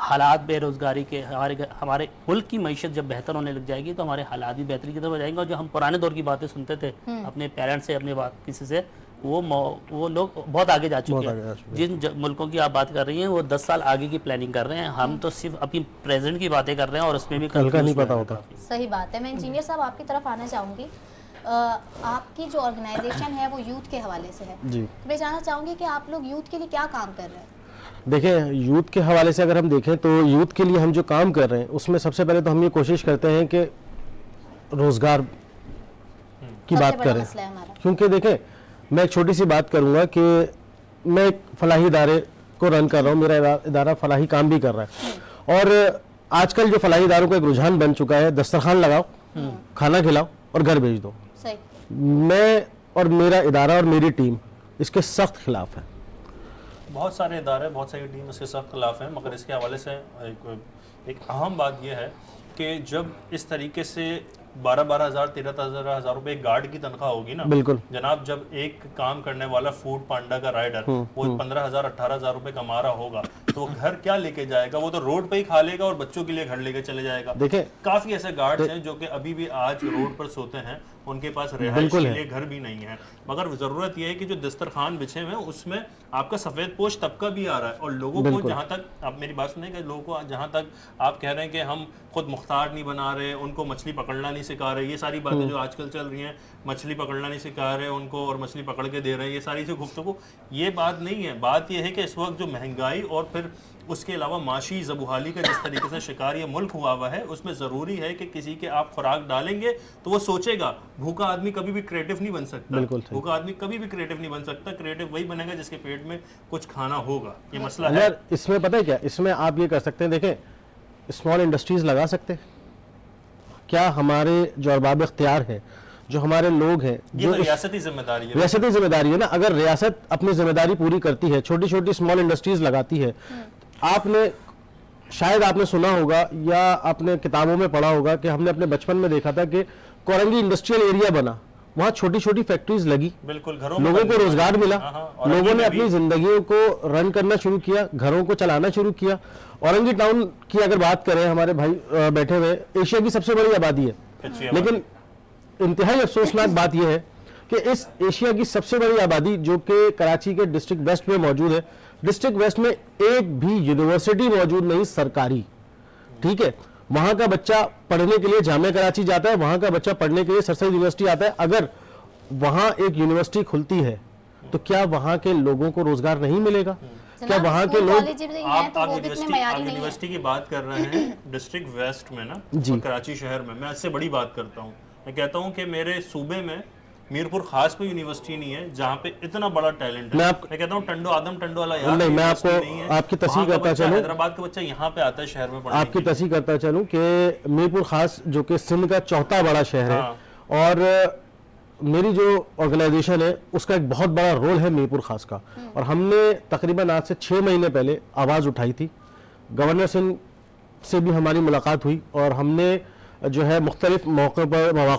حالات بے روزگاری کے ہمارے ملک کی معیشت جب بہتر ہونے لگ جائے گی تو ہمارے حالات بھی بہتری کی طرف جائیں گے. اور جو ہم پرانے دور کی باتیں سنتے تھے اپنے پیرنٹس سے, اپنے کسی سے, وہ لوگ بہت آگے جا چکے ہیں. جن ملکوں کی آپ بات کر رہی ہیں وہ 10 سال آگے کی پلاننگ کر رہے ہیں. ہم تو صرف اپنی پریزنٹ کی باتیں کر رہے ہیں اور اس میں بھی کل کا نہیں پتا ہوتا. صحیح بات ہے. میں انجینئر صاحب آپ کی طرف آنا چاہوں گی. آپ کی جو آرگنائزیشن ہے وہ یوتھ کے حوالے سے ہے. جی, میں جاننا چاہوں گی کہ آپ لوگ یوتھ کے لیے کیا کام کر رہے ہیں؟ دیکھیں یوتھ کے حوالے سے اگر ہم دیکھیں تو یوتھ کے لیے ہم جو کام کر رہے ہیں اس میں سب سے پہلے تو ہم یہ کوشش کرتے ہیں کہ روزگار کی بات کریں. کیونکہ دیکھیں میں ایک چھوٹی سی بات کروں گا کہ میں ایک فلاحی ادارے کو رن کر رہا ہوں, میرا ادارہ فلاحی کام بھی کر رہا ہے, اور آج کل جو فلاحی اداروں کا ایک رجحان بن چکا ہے, دسترخوان لگاؤ, کھانا کھلاؤ اور گھر بھیج دو. میں اور میرا ادارہ اور میری ٹیم اس کے سخت خلاف ہے. بہت سارے ادارے, بہت ساری ٹیم اس کے سخت خلاف ہیں, مگر اس کے حوالے سے ایک اہم بات یہ ہے کہ جب اس طریقے سے 12,000 13,000 روپے ایک گارڈ کی تنخواہ ہوگی نا, بالکل جناب, جب ایک کام کرنے والا فوڈ پانڈا کا رائڈر وہ 15,000 18,000 روپے کما رہا ہوگا تو وہ گھر کیا لے کے جائے گا؟ وہ تو روڈ پہ ہی کھا لے گا اور بچوں کے لیے گھر لے کے چلے جائے گا. دیکھیں کافی ایسے گارڈز ہیں جو کہ ابھی بھی آج روڈ پر سوتے ہیں, ان کے پاس رہائش کے لیے گھر بھی نہیں ہے. مگر ضرورت یہ ہے کہ جو دسترخوان بچھے ہوئے ہیں اس میں آپ کا سفید پوش طبقہ بھی آ رہا ہے, اور لوگوں کو جہاں تک آپ میری بات سنیں کہ لوگوں کو جہاں تک آپ کہہ رہے ہیں کہ ہم خود مختار نہیں بنا رہے, ان کو مچھلی پکڑنا نہیں سکھا رہے, یہ ساری باتیں جو آج کل چل رہی ہیں, مچھلی پکڑنا نہیں سکھا رہے ان کو اور مچھلی پکڑ کے دے رہے ہیں, یہ ساری سے گفتگو, یہ بات نہیں ہے. بات یہ ہے کہ اس وقت جو مہنگائی اور پھر اس کے علاوہ معاشی زبوحالی کا جس طریقے سے شکار یہ ملک ہوا ہے, اس میں ضروری ہے کہ کسی کے آپ خوراک ڈالیں گے تو وہ سوچے گا. بھوکا آدمی کبھی بھی کریٹو نہیں بن سکتا, بھوکا آدمی کبھی بھی کریٹو نہیں بن سکتا. کریٹو وہی بنے گا جس کے پیٹ میں کچھ کھانا ہوگا. یہ مسئلہ ہے. اس میں پتہ ہے کیا, اس میں آپ یہ کر سکتے ہیں, دیکھیں اسمال انڈسٹریز لگا سکتے ہیں. کیا ہمارے جو ارباب اختیار ہیں, جو ہمارے لوگ ہیں, جو ریاستی ذمہ داری ہے, ریاستی ذمہ داری ہے نا, اگر ریاست اپنی ذمہ داری پوری کرتی ہے, چھوٹی چھوٹی اسمال انڈسٹریز لگاتی ہے. شاید آپ نے سنا ہوگا یا آپ نے کتابوں میں پڑھا ہوگا کہ ہم نے اپنے بچپن میں دیکھا تھا کہ کورنگی انڈسٹریل ایریا بنا, وہاں چھوٹی چھوٹی فیکٹریز لگی, لوگوں کو روزگار ملا, لوگوں نے اپنی زندگیوں کو رن کرنا شروع کیا, گھروں کو چلانا شروع کیا. اورنگی ٹاؤن کی اگر بات کریں, ہمارے بھائی بیٹھے ہوئے, ایشیا کی سب سے بڑی آبادی ہے, لیکن انتہائی افسوسناک بات یہ ہے کہ اس ایشیا کی سب سے بڑی آبادی جو کہ کراچی کے ڈسٹرکٹ ویسٹ میں موجود ہے, ڈسٹرکٹ ویسٹ میں ایک بھی یونیورسٹی موجود نہیں سرکاری. ٹھیک ہے, وہاں کا بچہ پڑھنے کے لیے جامعہ کراچی جاتا ہے, وہاں کا بچہ پڑھنے کے لیے سر سید یونیورسٹی آتا ہے. اگر وہاں ایک یونیورسٹی کھلتی ہے تو کیا وہاں کے لوگوں کو روزگار نہیں ملے گا؟ کیا وہاں کے لوگ, آپ یونیورسٹی کی بات کر رہے ہیں ڈسٹرکٹ ویسٹ میں نا, کراچی شہر میں اس سے بڑی بات کرتا ہوں. میں کہتا ہوں کہ میرے صوبے میں میرپور خاص پہ یونیورسٹی نہیں ہے جہاں پہ اتنا بڑا ٹیلنٹ ہے. میں کہتا ہوں آدم ٹنڈو والا یار نہیں, میں آپ کو آپ کی تصحیح کرتا چلوں, حیدرآباد کا بچہ یہاں پہ آتا ہے شہر میں پڑھنے. آپ کی تصحیح کرتا چلوں کہ میرپور خاص جو کہ سندھ کا چوتھا بڑا شہر ہے, اور میری جو آرگنائزیشن ہے اس کا ایک بہت بڑا رول ہے میرپور خاص کا, اور ہم نے تقریباً آج سے 6 مہینے پہلے آواز اٹھائی تھی. گورنر سنگھ سے بھی ہماری ملاقات ہوئی اور ہم نے جو ہے مختلف مواقع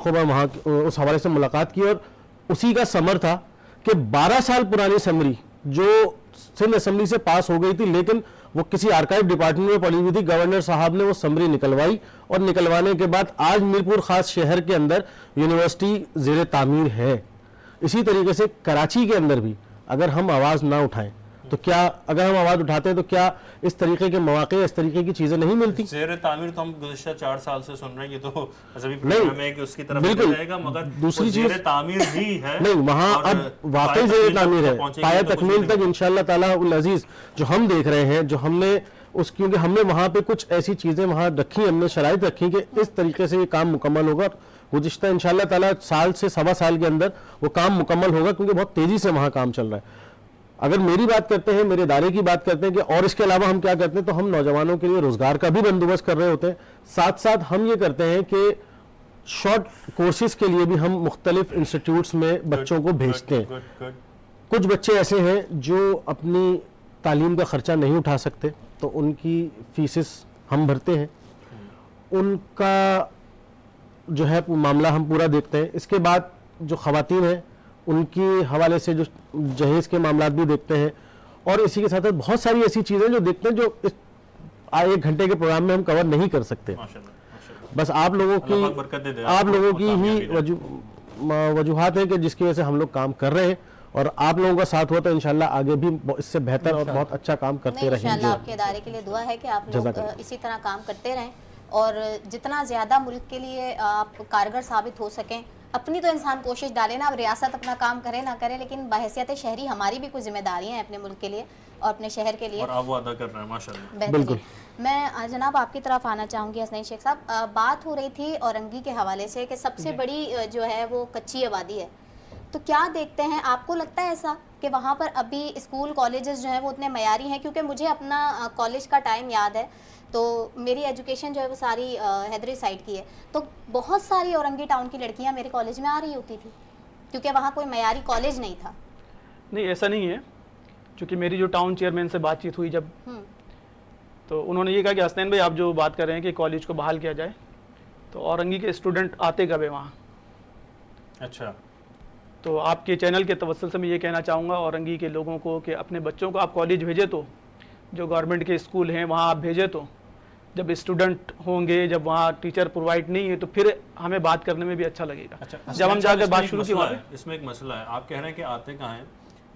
پر وہاں اس حوالے سے ملاقات کی, اور اسی کا ثمر تھا کہ 12 سال پرانی اسمبلی جو سندھ اسمبلی سے پاس ہو گئی تھی لیکن وہ کسی آرکائیو ڈپارٹمنٹ میں پڑی ہوئی تھی, گورنر صاحب نے وہ اسمبلی نکلوائی, اور نکلوانے کے بعد آج میرپور خاص شہر کے اندر یونیورسٹی زیر تعمیر ہے. اسی طریقے سے کراچی کے اندر بھی اگر ہم آواز نہ اٹھائیں تو کیا, اگر ہم آواز اٹھاتے ہیں تو کیا اس طریقے کے مواقع, اس طریقے کی چیزیں نہیں ملتی؟ زیر تعمیر تو ہم گزشتہ 4 سال سے سن رہے ہیں, یہ تو ابھی پروگرام ہے کہ اس کی طرف جائے گا, مگر دوسری چیز زیر تعمیر ہی ہے نہیں, وہاں اب واقعی زیر تعمیر ہے, پایہ تکمیل تک انشاءاللہ تعالیٰ العزیز. جو ہم دیکھ رہے ہیں, جو ہم نے اس, کیونکہ ہم نے وہاں پہ کچھ ایسی چیزیں وہاں رکھی, ہم نے شرائط رکھی کہ اس طریقے سے یہ کام مکمل ہوگا. گزشتہ انشاءاللہ تعالیٰ سال سے سوا سال کے اندر وہ کام مکمل ہوگا, کیونکہ بہت تیزی سے وہاں کام چل رہا ہے. اگر میری بات کرتے ہیں, میرے ادارے کی بات کرتے ہیں کہ اور اس کے علاوہ ہم کیا کرتے ہیں, تو ہم نوجوانوں کے لیے روزگار کا بھی بندوبست کر رہے ہوتے ہیں. ساتھ ساتھ ہم یہ کرتے ہیں کہ شارٹ کورسز کے لیے بھی ہم مختلف انسٹیٹیوٹس میں بچوں کو بھیجتے ہیں. کچھ بچے ایسے ہیں جو اپنی تعلیم کا خرچہ نہیں اٹھا سکتے, تو ان کی فیسز ہم بھرتے ہیں, ان کا جو ہے معاملہ ہم پورا دیکھتے ہیں. اس کے بعد جو خواتین ہیں ان کی حوالے سے جو جہیز کے معاملات بھی دیکھتے ہیں, اور اسی کے ساتھ بہت ساری ایسی چیزیں جو دیکھتے ہیں جو 1 گھنٹے کے پروگرام میں ہم کور نہیں کر سکتے. بس آپ لوگوں کی ہی وجوہات ہیں کہ جس کی وجہ سے ہم لوگ کام کر رہے ہیں, اور آپ لوگوں کا ساتھ ہوا تو انشاءاللہ آگے بھی اس سے بہتر اور بہت اچھا کام کرتے رہیں گے. انشاءاللہ آپ کے ادارے کے لیے دعا ہے کہ آپ لوگ اسی طرح کام کرتے رہیں اور جتنا زیادہ ملک کے لیے آپ کارگر ثابت ہو سکیں. اپنی تو انسان کوشش ڈالے نا, اب ریاست اپنا کام کرے نہ کرے, لیکن بحیثیت شہری ہماری بھی کچھ ذمہ داریاں ہیں اپنے ملک کے لیے اور اپنے شہر کے لیے, اور آپ وہ ادا کر رہے ہیں ماشاءاللہ. بہترین. میں جناب آپ کی طرف آنا چاہوں گی حسنین شیخ صاحب. بات ہو رہی تھی اورنگی کے حوالے سے کہ سب سے بڑی جو ہے وہ کچی آبادی ہے, تو کیا دیکھتے ہیں, آپ کو لگتا ہے ایسا کہ وہاں پر ابھی اسکول کالجز جو ہیں وہ اتنے معیاری ہیں؟ کیونکہ مجھے اپنا کالج کا ٹائم یاد ہے, تو میری ایجوکیشن جو ہے وہ ساری حیدری سائڈ کی ہے, تو بہت ساری اورنگی ٹاؤن کی لڑکیاں میرے کالج میں آ رہی ہوتی تھی کیونکہ وہاں کوئی معیاری کالج نہیں تھا. نہیں ایسا نہیں ہے, چونکہ میری جو ٹاؤن چیئرمین سے بات چیت ہوئی جب, تو انہوں نے یہ کہا کہ حسنین بھائی آپ جو بات کر رہے ہیں کہ کالج کو بحال کیا جائے, تو اورنگی کے اسٹوڈنٹ آتے کب ہیں وہاں. اچھا, تو آپ کے چینل کے توسل سے میں یہ کہنا چاہوں گا اورنگی کے لوگوں کو کہ اپنے بچوں کو آپ کالج بھیجے, تو جو گورنمنٹ کے اسکول ہیں وہاں آپ بھیجے, تو جب اسٹوڈنٹ ہوں گے, جب وہاں ٹیچر پرووائڈ نہیں ہے, تو پھر ہمیں بات کرنے میں بھی اچھا لگے گا. جب ہم جا کر بات شروع کی, اس میں ایک مسئلہ ہے, آپ کہہ رہے ہیں کہ آتے کہاں ہیں,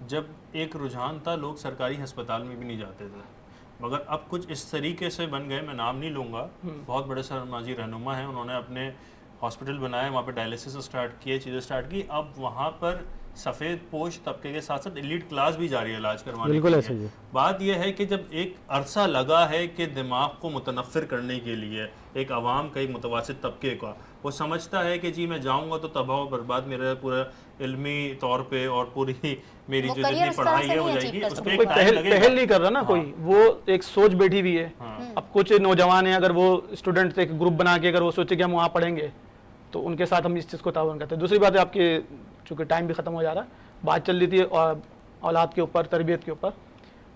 جب ایک رجحان تھا لوگ سرکاری ہسپتال میں بھی نہیں جاتے تھے, مگر اب کچھ اس طریقے سے بن گئے, میں نام نہیں لوں گا, بہت بڑے سرماجی رہنما ہیں, انہوں نے اپنے ہاسپٹل بنائے, وہاں پہ ڈائلیسس اسٹارٹ کیے, چیزیں اسٹارٹ کی, اب وہاں پر سفید پوش طبقے کے ساتھ ساتھ ایلیٹ کلاس بھی جاری ہے علاج کروانے کے لیے. بات یہ ہے کہ جب ایک عرصہ لگا ہے کہ دماغ کو متنفر کرنے کے لیے ایک عوام کا, ایک متوسط طبقے کا, وہ سمجھتا ہے کہ جی میں جاؤں گا تو تباہ و برباد میرا پورا علمی طور پہ اور پوری میری جو جتنی پڑھائی ہے ہو جائے گی, اس پہ پہل نہیں کر رہا نا کوئی, وہ ایک سوچ بیٹھی ہوئی ہے. اب کچھ نوجوان ہیں, اگر وہ اسٹوڈنٹ ایک گروپ بنا کے اگر وہ سوچے کہ ہم وہاں پڑھیں گے, تو ان کے ساتھ ہم اس چیز کو تعاون کرتے ہیں. دوسری بات ہے, آپ کے چونکہ ٹائم بھی ختم ہو جا رہا ہے, بات چل رہی تھی اولاد کے اوپر, تربیت کے اوپر,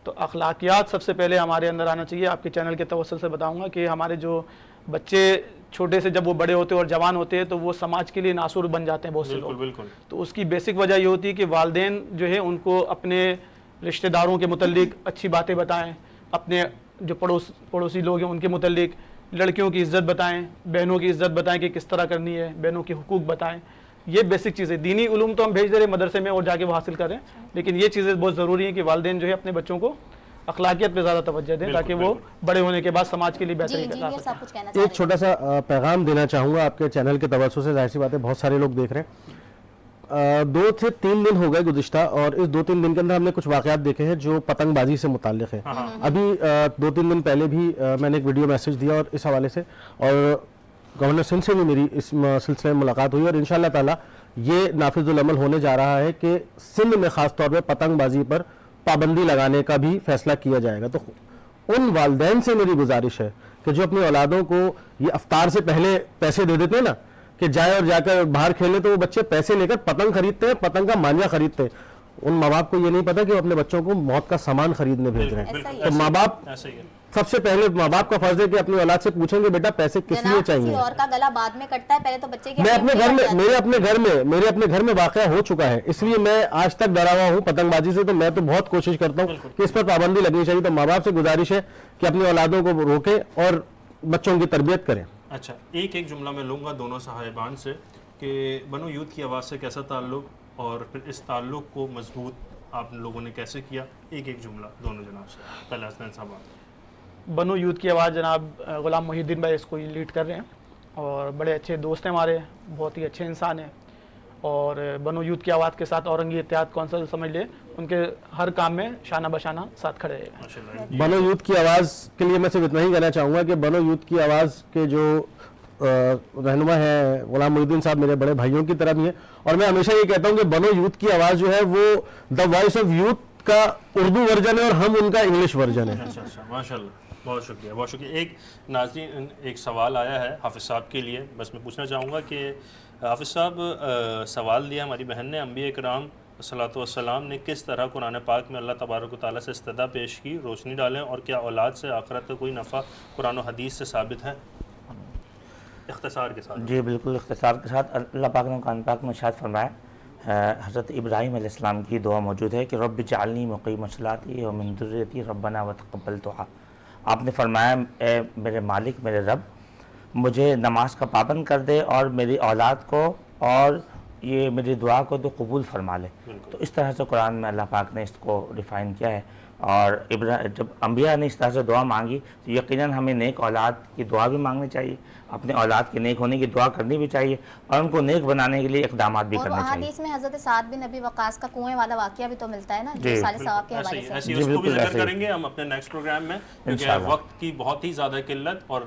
تو اخلاقیات سب سے پہلے ہمارے اندر آنا چاہیے. آپ کے چینل کے توسل سے بتاؤں گا کہ ہمارے جو بچے چھوٹے سے جب وہ بڑے ہوتے ہیں اور جوان ہوتے ہیں, تو وہ سماج کے لیے ناسور بن جاتے ہیں بہت سے لوگ. تو اس کی بیسک وجہ یہ ہوتی ہے کہ والدین جو ہے ان کو اپنے رشتہ داروں کے متعلق اچھی باتیں بتائیں, اپنے جو پڑوسی لوگ ہیں ان کے متعلق لڑکیوں کی عزت بتائیں, بہنوں کی عزت بتائیں کہ کس طرح کرنی ہے, بہنوں کے حقوق بتائیں. یہ بیسک چیزیں, دینی علوم تو ہم بھیج دے رہے مدرسے میں اور جا کے وہ حاصل کریں, لیکن یہ چیزیں بہت ضروری ہیں کہ والدین جو ہے اپنے بچوں کو اخلاقیات پہ زیادہ توجہ دیں, تاکہ وہ بڑے ہونے کے بعد سماج کے لیے بہتری کر سکیں. ایک چھوٹا سا پیغام دینا چاہوں گا آپ کے چینل کے توسط سے, ظاہر سی بات ہے بہت سارے لوگ دیکھ رہے ہیں. 2 سے 3 دن ہو گئے گزشتہ, اور اس 2-3 دن کے اندر ہم نے کچھ واقعات دیکھے ہیں جو پتنگ بازی سے متعلق ہے. ابھی 2-3 دن پہلے بھی میں نے ایک ویڈیو میسج دیا اور اس حوالے سے, اور گورنر سندھ سے بھی میری اس سلسلے میں ملاقات ہوئی, اور انشاءاللہ تعالی یہ نافذ العمل ہونے جا رہا ہے کہ سندھ میں خاص طور پہ پتنگ بازی پر پابندی لگانے کا بھی فیصلہ کیا جائے گا. تو ان والدین سے میری گزارش ہے کہ جو اپنی اولادوں کو یہ افطار سے پہلے پیسے دے دیتے ہیں نا, کہ جائے اور جا کر باہر کھیلے, تو وہ بچے پیسے لے کر پتنگ خریدتے ہیں, پتنگ کا مانجا خریدتے ہیں. ان ماں باپ کو یہ نہیں پتا کہ وہ اپنے بچوں کو موت کا سامان خریدنے بھیج رہے ہیں. تو ماں باپ سب سے پہلے ماں باپ کا فرض ہے کہ اپنی اولاد سے پوچھیں کہ بیٹا پیسے کس لیے چاہیے. اور کا گلا بعد میں کٹتا ہے, پہلے تو بچے کی میں اپنے گھر میں, میرے اپنے گھر میں واقعہ ہو چکا ہے, اس لیے میں آج تک ڈرا ہوا ہوں پتنگ بازی سے. تو میں تو بہت کوشش کرتا ہوں کہ اس پر پابندی لگنی چاہیے. تو ماں باپ سے گزارش ہے کہ اپنی اولادوں کو روکیں اور بچوں کی تربیت کریں. اچھا, ایک جملہ میں لوں گا دونوں صاحبان سے کہ بنو یوتھ کی آواز سے کیسا تعلق, اور پھر اس تعلق کو مضبوط آپ لوگوں نے کیسے کیا, ایک جملہ دونوں جناب سے. پہلے حسنین صاحب. بنو یوتھ کی آواز جناب غلام محی الدین بھائی اس کو لیڈ کر رہے ہیں, اور بڑے اچھے دوست ہیں ہمارے, بہت ہی اچھے انسان ہیں. اور بنو یوتھ کی آواز کے ساتھ اورنگی اتحاد کونسل سمجھ لے, ان کے ہر کام میں شانہ بشانہ ساتھ کھڑے ہیں. بنو یوتھ کی آواز کے لیے میں صرف اتنا ہی کہنا چاہوں گا کہ بنو یوتھ کی آواز کے جو رہنما ہیں غلام محی الدین صاحب میرے بڑے بھائیوں کی طرح بھی ہیں, اور میں ہمیشہ یہ کہتا ہوں کہ بنو یوتھ کی آواز جو ہے وہ دا وائس آف یوتھ کا اردو ورژن ہے اور ہم ان کا انگلش ورژن ہے. ماشاء اللہ, بہت شکریہ, بہت شکریہ. ایک ناظرین ایک سوال آیا ہے حافظ صاحب کے لیے, بس میں پوچھنا چاہوں گا کہ حافظ صاحب سوال دیا ہماری بہن نے, انبیاء کرام صلاۃ والسلام نے کس طرح قرآن پاک میں اللہ تبارک و تعالیٰ سے استدعا پیش کی, روشنی ڈالیں, اور کیا اولاد سے آخرت کا کوئی نفع قرآن و حدیث سے ثابت ہے؟ اختصار کے ساتھ. جی بالکل اختصار کے ساتھ. اللہ پاک نے قرآن پاک میں ارشاد فرمایا, حضرت ابراہیم علیہ السلام کی دعا موجود ہے کہ رب اجعلنی مقیم الصلاۃ ومن ذریتی ربنا وتقبل دعا. آپ نے فرمایا اے میرے مالک میرے رب مجھے نماز کا پابند کر دے اور میری اولاد کو اور یہ میری دعا کو تو قبول فرما لے. تو اس طرح سے قرآن میں اللہ پاک نے اس کو ڈیفائن کیا ہے. اور جب انبیاء نے اس طرح سے دعا مانگی تو یقیناً ہمیں نیک اولاد کی دعا بھی مانگنی چاہیے, اپنے اولاد کے نیک ہونے کی دعا کرنی بھی چاہیے اور ان کو نیک بنانے کے لیے اقدامات بھی کرنے اور چاہیے. حدیث میں حضرت سعد بن نبی وقاص کا کنویں والا واقعہ بھی تو ملتا ہے نا, جو جی. سال ثواب کے حوالے سے. ایسے اس کو بھی ذکر کریں گے ہم اپنے نیکسٹ پروگرام میں, کیونکہ وقت کی بہت ہی زیادہ قلت اور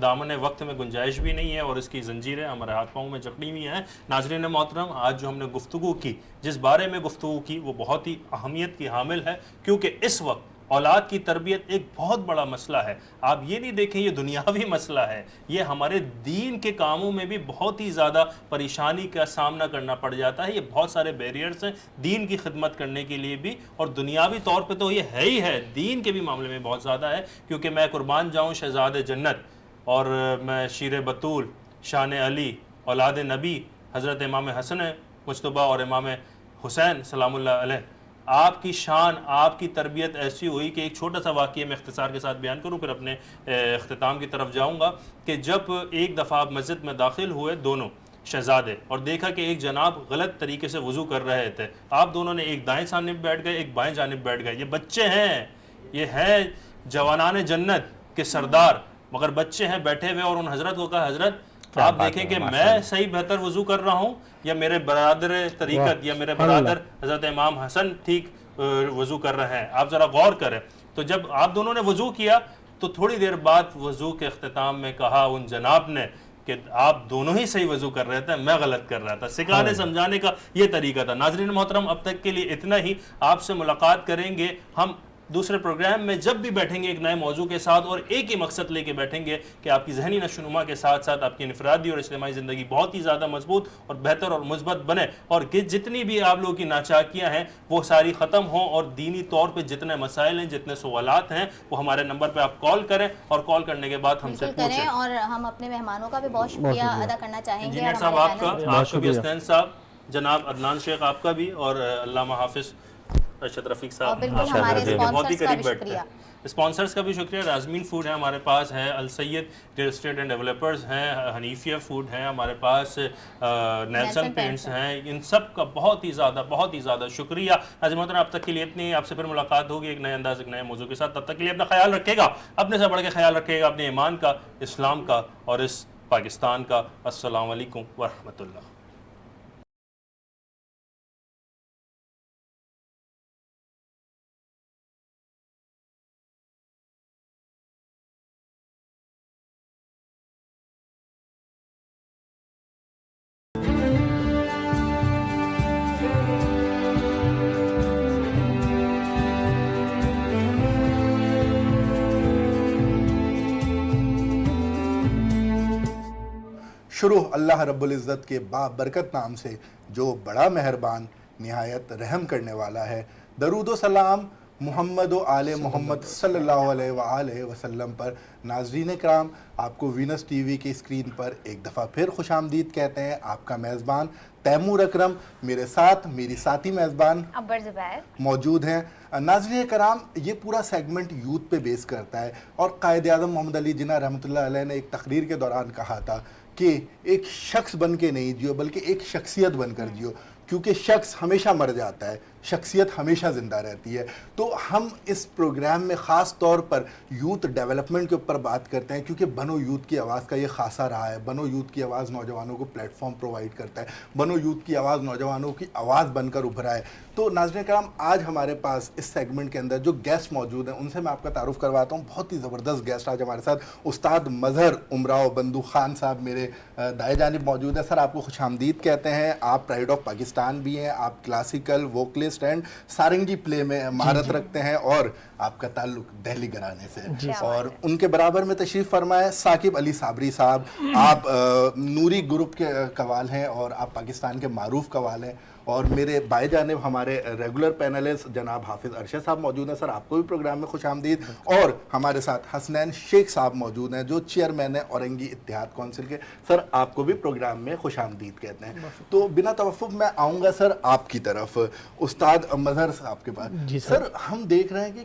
دامن وقت میں گنجائش بھی نہیں ہے اور اس کی زنجیریں ہمارے ہاتھ پاؤں میں جکڑی ہوئی ہیں. ناظرین محترم, آج جو ہم نے گفتگو کی, جس بارے میں گفتگو کی, وہ بہت ہی اہمیت کی حامل ہے, کیونکہ اس وقت اولاد کی تربیت ایک بہت بڑا مسئلہ ہے. آپ یہ نہیں دیکھیں یہ دنیاوی مسئلہ ہے, یہ ہمارے دین کے کاموں میں بھی بہت ہی زیادہ پریشانی کا سامنا کرنا پڑ جاتا ہے. یہ بہت سارے بیریئرز ہیں دین کی خدمت کرنے کے لیے بھی, اور دنیاوی طور پہ تو یہ ہے ہی ہے, دین کے بھی معاملے میں بہت زیادہ ہے. کیونکہ میں قربان جاؤں شہزاد جنت اور میں شیر بطول, شان علی, اولاد نبی, حضرت امام حسن مجتبیٰ اور امام حسین سلام اللہ علیہ, آپ کی شان, آپ کی تربیت ایسی ہوئی کہ ایک چھوٹا سا واقعہ میں اختصار کے ساتھ بیان کروں, پھر اپنے اختتام کی طرف جاؤں گا. کہ جب ایک دفعہ آپ مسجد میں داخل ہوئے دونوں شہزادے, اور دیکھا کہ ایک جناب غلط طریقے سے وضو کر رہے تھے, آپ دونوں نے ایک دائیں جانب بیٹھ گئے, ایک بائیں جانب بیٹھ گئے. یہ بچے ہیں, یہ ہیں جوانان جنت کے سردار, مگر بچے ہیں بیٹھے ہوئے, اور ان حضرت کو کہا حضرت آپ دیکھیں کہ میں صحیح بہتر وضو کر رہا ہوں یا میرے برادر طریقت یا میرے برادر حضرت امام حسن ٹھیک وضو کر رہے ہیں, آپ ذرا غور کریں. تو جب آپ دونوں نے وضو کیا تو تھوڑی دیر بعد وضو کے اختتام میں کہا ان جناب نے کہ آپ دونوں ہی صحیح وضو کر رہے تھے, میں غلط کر رہا تھا. سکھانے سمجھانے کا یہ طریقہ تھا. ناظرین محترم, اب تک کے لیے اتنا ہی. آپ سے ملاقات کریں گے ہم دوسرے پروگرام میں, جب بھی بیٹھیں گے ایک نئے موضوع کے ساتھ, اور ایک ہی مقصد لے کے بیٹھیں گے کہ آپ کی ذہنی نشوونما کے ساتھ ساتھ آپ کی انفرادی اور اجتماعی زندگی بہت ہی زیادہ مضبوط اور بہتر اور مثبت بنے, اور جتنی بھی آپ لوگوں کی ناچاکیاں ہیں وہ ساری ختم ہوں, اور دینی طور پہ جتنے مسائل ہیں, جتنے سوالات ہیں, وہ ہمارے نمبر پہ آپ کال کریں, اور کال کرنے کے بعد ہم سے پوچھیں. اور ہم اپنے مہمانوں کا بھی بہت شکریہ ادا کرنا چاہیں گے. انجینئر صاحب آپ کا بھی, حسنین صاحب, جناب عدنان شیخ آپ کا بھی, اور علامہ حافظ ارشد رفیق صاحب, بالکل ہمارے بہت ہی اسپانسرز کا قریب بھی بیٹھتے شکریہ. ہیں. اسپانسرز کا بھی شکریہ. رازمین فوڈ ہے ہمارے پاس, ہے السید ریئل اسٹیٹ اینڈ ڈیولپرز ہیں, حنیفیہ فوڈ ہے ہمارے پاس, نیلسن پینٹس ہیں, ان سب کا بہت ہی زیادہ شکریہ. ناظرین محترم, اب تک کے لیے اتنی. آپ سے پھر ملاقات ہوگی ایک نئے انداز, ایک نئے موضوع کے ساتھ. تب تک کے لیے اپنا خیال رکھے گا, اپنے سے بڑھ کے خیال رکھے گا اپنے ایمان کا, اسلام کا اور اس پاکستان کا. السلام علیکم ورحمۃ اللہ. شروع اللہ رب العزت کے بابرکت نام سے جو بڑا مہربان نہایت رحم کرنے والا ہے. درود و سلام محمد و آل محمد صلی اللہ علیہ وآلہ وسلم پر. ناظرین کرام, آپ کو وینس ٹی وی کی اسکرین پر ایک دفعہ پھر خوش آمدید کہتے ہیں. آپ کا میزبان تیمور اکرم, میرے ساتھ میری ساتھی میزبان عبر زبیر موجود ہیں. ناظرین کرام, یہ پورا سیگمنٹ یوتھ پہ بیس کرتا ہے, اور قائد اعظم محمد علی جناح رحمۃ اللہ علیہ نے ایک تقریر کے دوران کہا تھا کہ ایک شخص بن کے نہیں جیو بلکہ ایک شخصیت بن کر جیو, کیونکہ شخص ہمیشہ مر جاتا ہے, شخصیت ہمیشہ زندہ رہتی ہے. تو ہم اس پروگرام میں خاص طور پر یوتھ ڈیولپمنٹ کے اوپر بات کرتے ہیں, کیونکہ بنو یوتھ کی آواز کا یہ خاصہ رہا ہے. بنو یوتھ کی آواز نوجوانوں کو پلیٹ فارم پرووائڈ کرتا ہے, بنو یوتھ کی آواز نوجوانوں کی آواز بن کر ابھرا ہے. تو ناظرین کرام, آج ہمارے پاس اس سیگمنٹ کے اندر جو گیسٹ موجود ہیں ان سے میں آپ کا تعارف کرواتا ہوں. بہت ہی زبردست گیسٹ آج ہمارے ساتھ استاد مظہر امراؤ بندو خان صاحب میرے دائیں جانب موجود ہے. سر, آپ کو خوش آمدید کہتے ہیں. آپ پرائڈ آف پاکستان بھی ہیں, آپ کلاسیکل ووکلسٹ اینڈ سارنگی پلے میں مہارت رکھتے ہیں, اور آپ کا تعلق دہلی گھرانے سے. اور ان کے برابر میں تشریف فرمائے ثاقب علی صابری صاحب, آپ نوری گروپ کے قوال ہیں اور آپ پاکستان کے معروف قوال ہیں. اور میرے بائیں جانب ہمارے ریگولر پینلسٹ جناب حافظ ارشد صاحب موجود ہیں. سر, آپ کو بھی پروگرام میں خوش آمدید. اور ہمارے ساتھ حسنین شیخ صاحب موجود ہیں جو چیئرمین ہیں اورنگی اتحاد کونسل کے. سر, آپ کو بھی پروگرام میں خوش آمدید کہتے ہیں. تو بنا توقف میں آؤں گا سر آپ کی طرف, استاد مظہر صاحب کے پاس. سر, ہم دیکھ رہے ہیں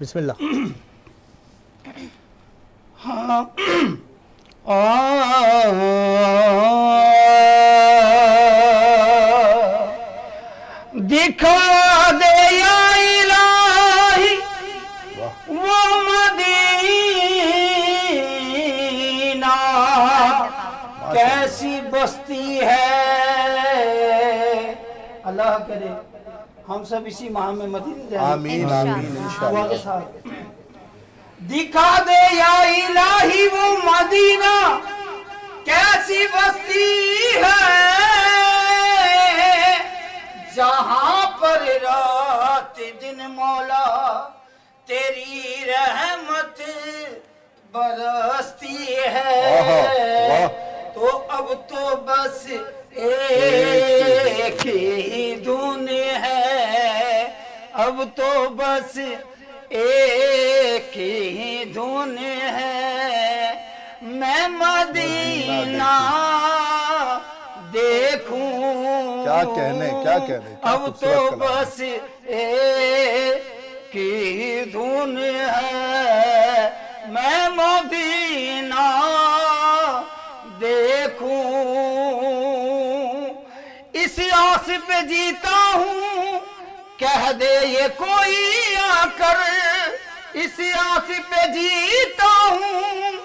بسم اللہ. دکھا دے یا الہی وہ مدینہ کیسی بستی ہے. اللہ کرے ہم سب اسی ماہ میں مدینہ جائیں. آمین آمین دعا کے انشاءاللہ. ساتھ. دکھا دے یا الہی وہ مدینہ کیسی بستی ہے جہاں پر رات دن مولا تیری رحمت برستی ہے. تو اب تو بس ایک ہی دھن ہے, اب تو بس ایک ہی دھن ہے. میں مدینہ دیکھوں کیا کہنے اب تو بس ایک ہی دھن ہے. میں مدینہ دیکھوں اس آس پہ جیتا ہوں کہہ دے یہ کوئی آ کر. اس آس پہ جیتا ہوں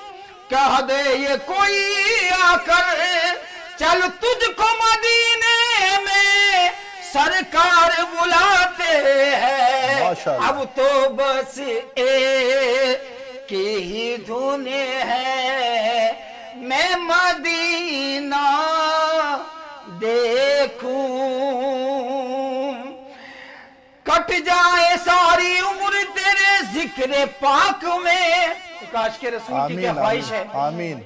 کہہ دے یہ کوئی آ کر. چل تجھ کو مدینے میں سرکار بلاتے ہیں. اب تو بس ایک ہی دھن ہے. میں مدینہ دیکھوں کٹ جائے ساری عمر تیرے ذکر پاک میں. کاش کے رسول کی کیا خواہش ہے. آمین.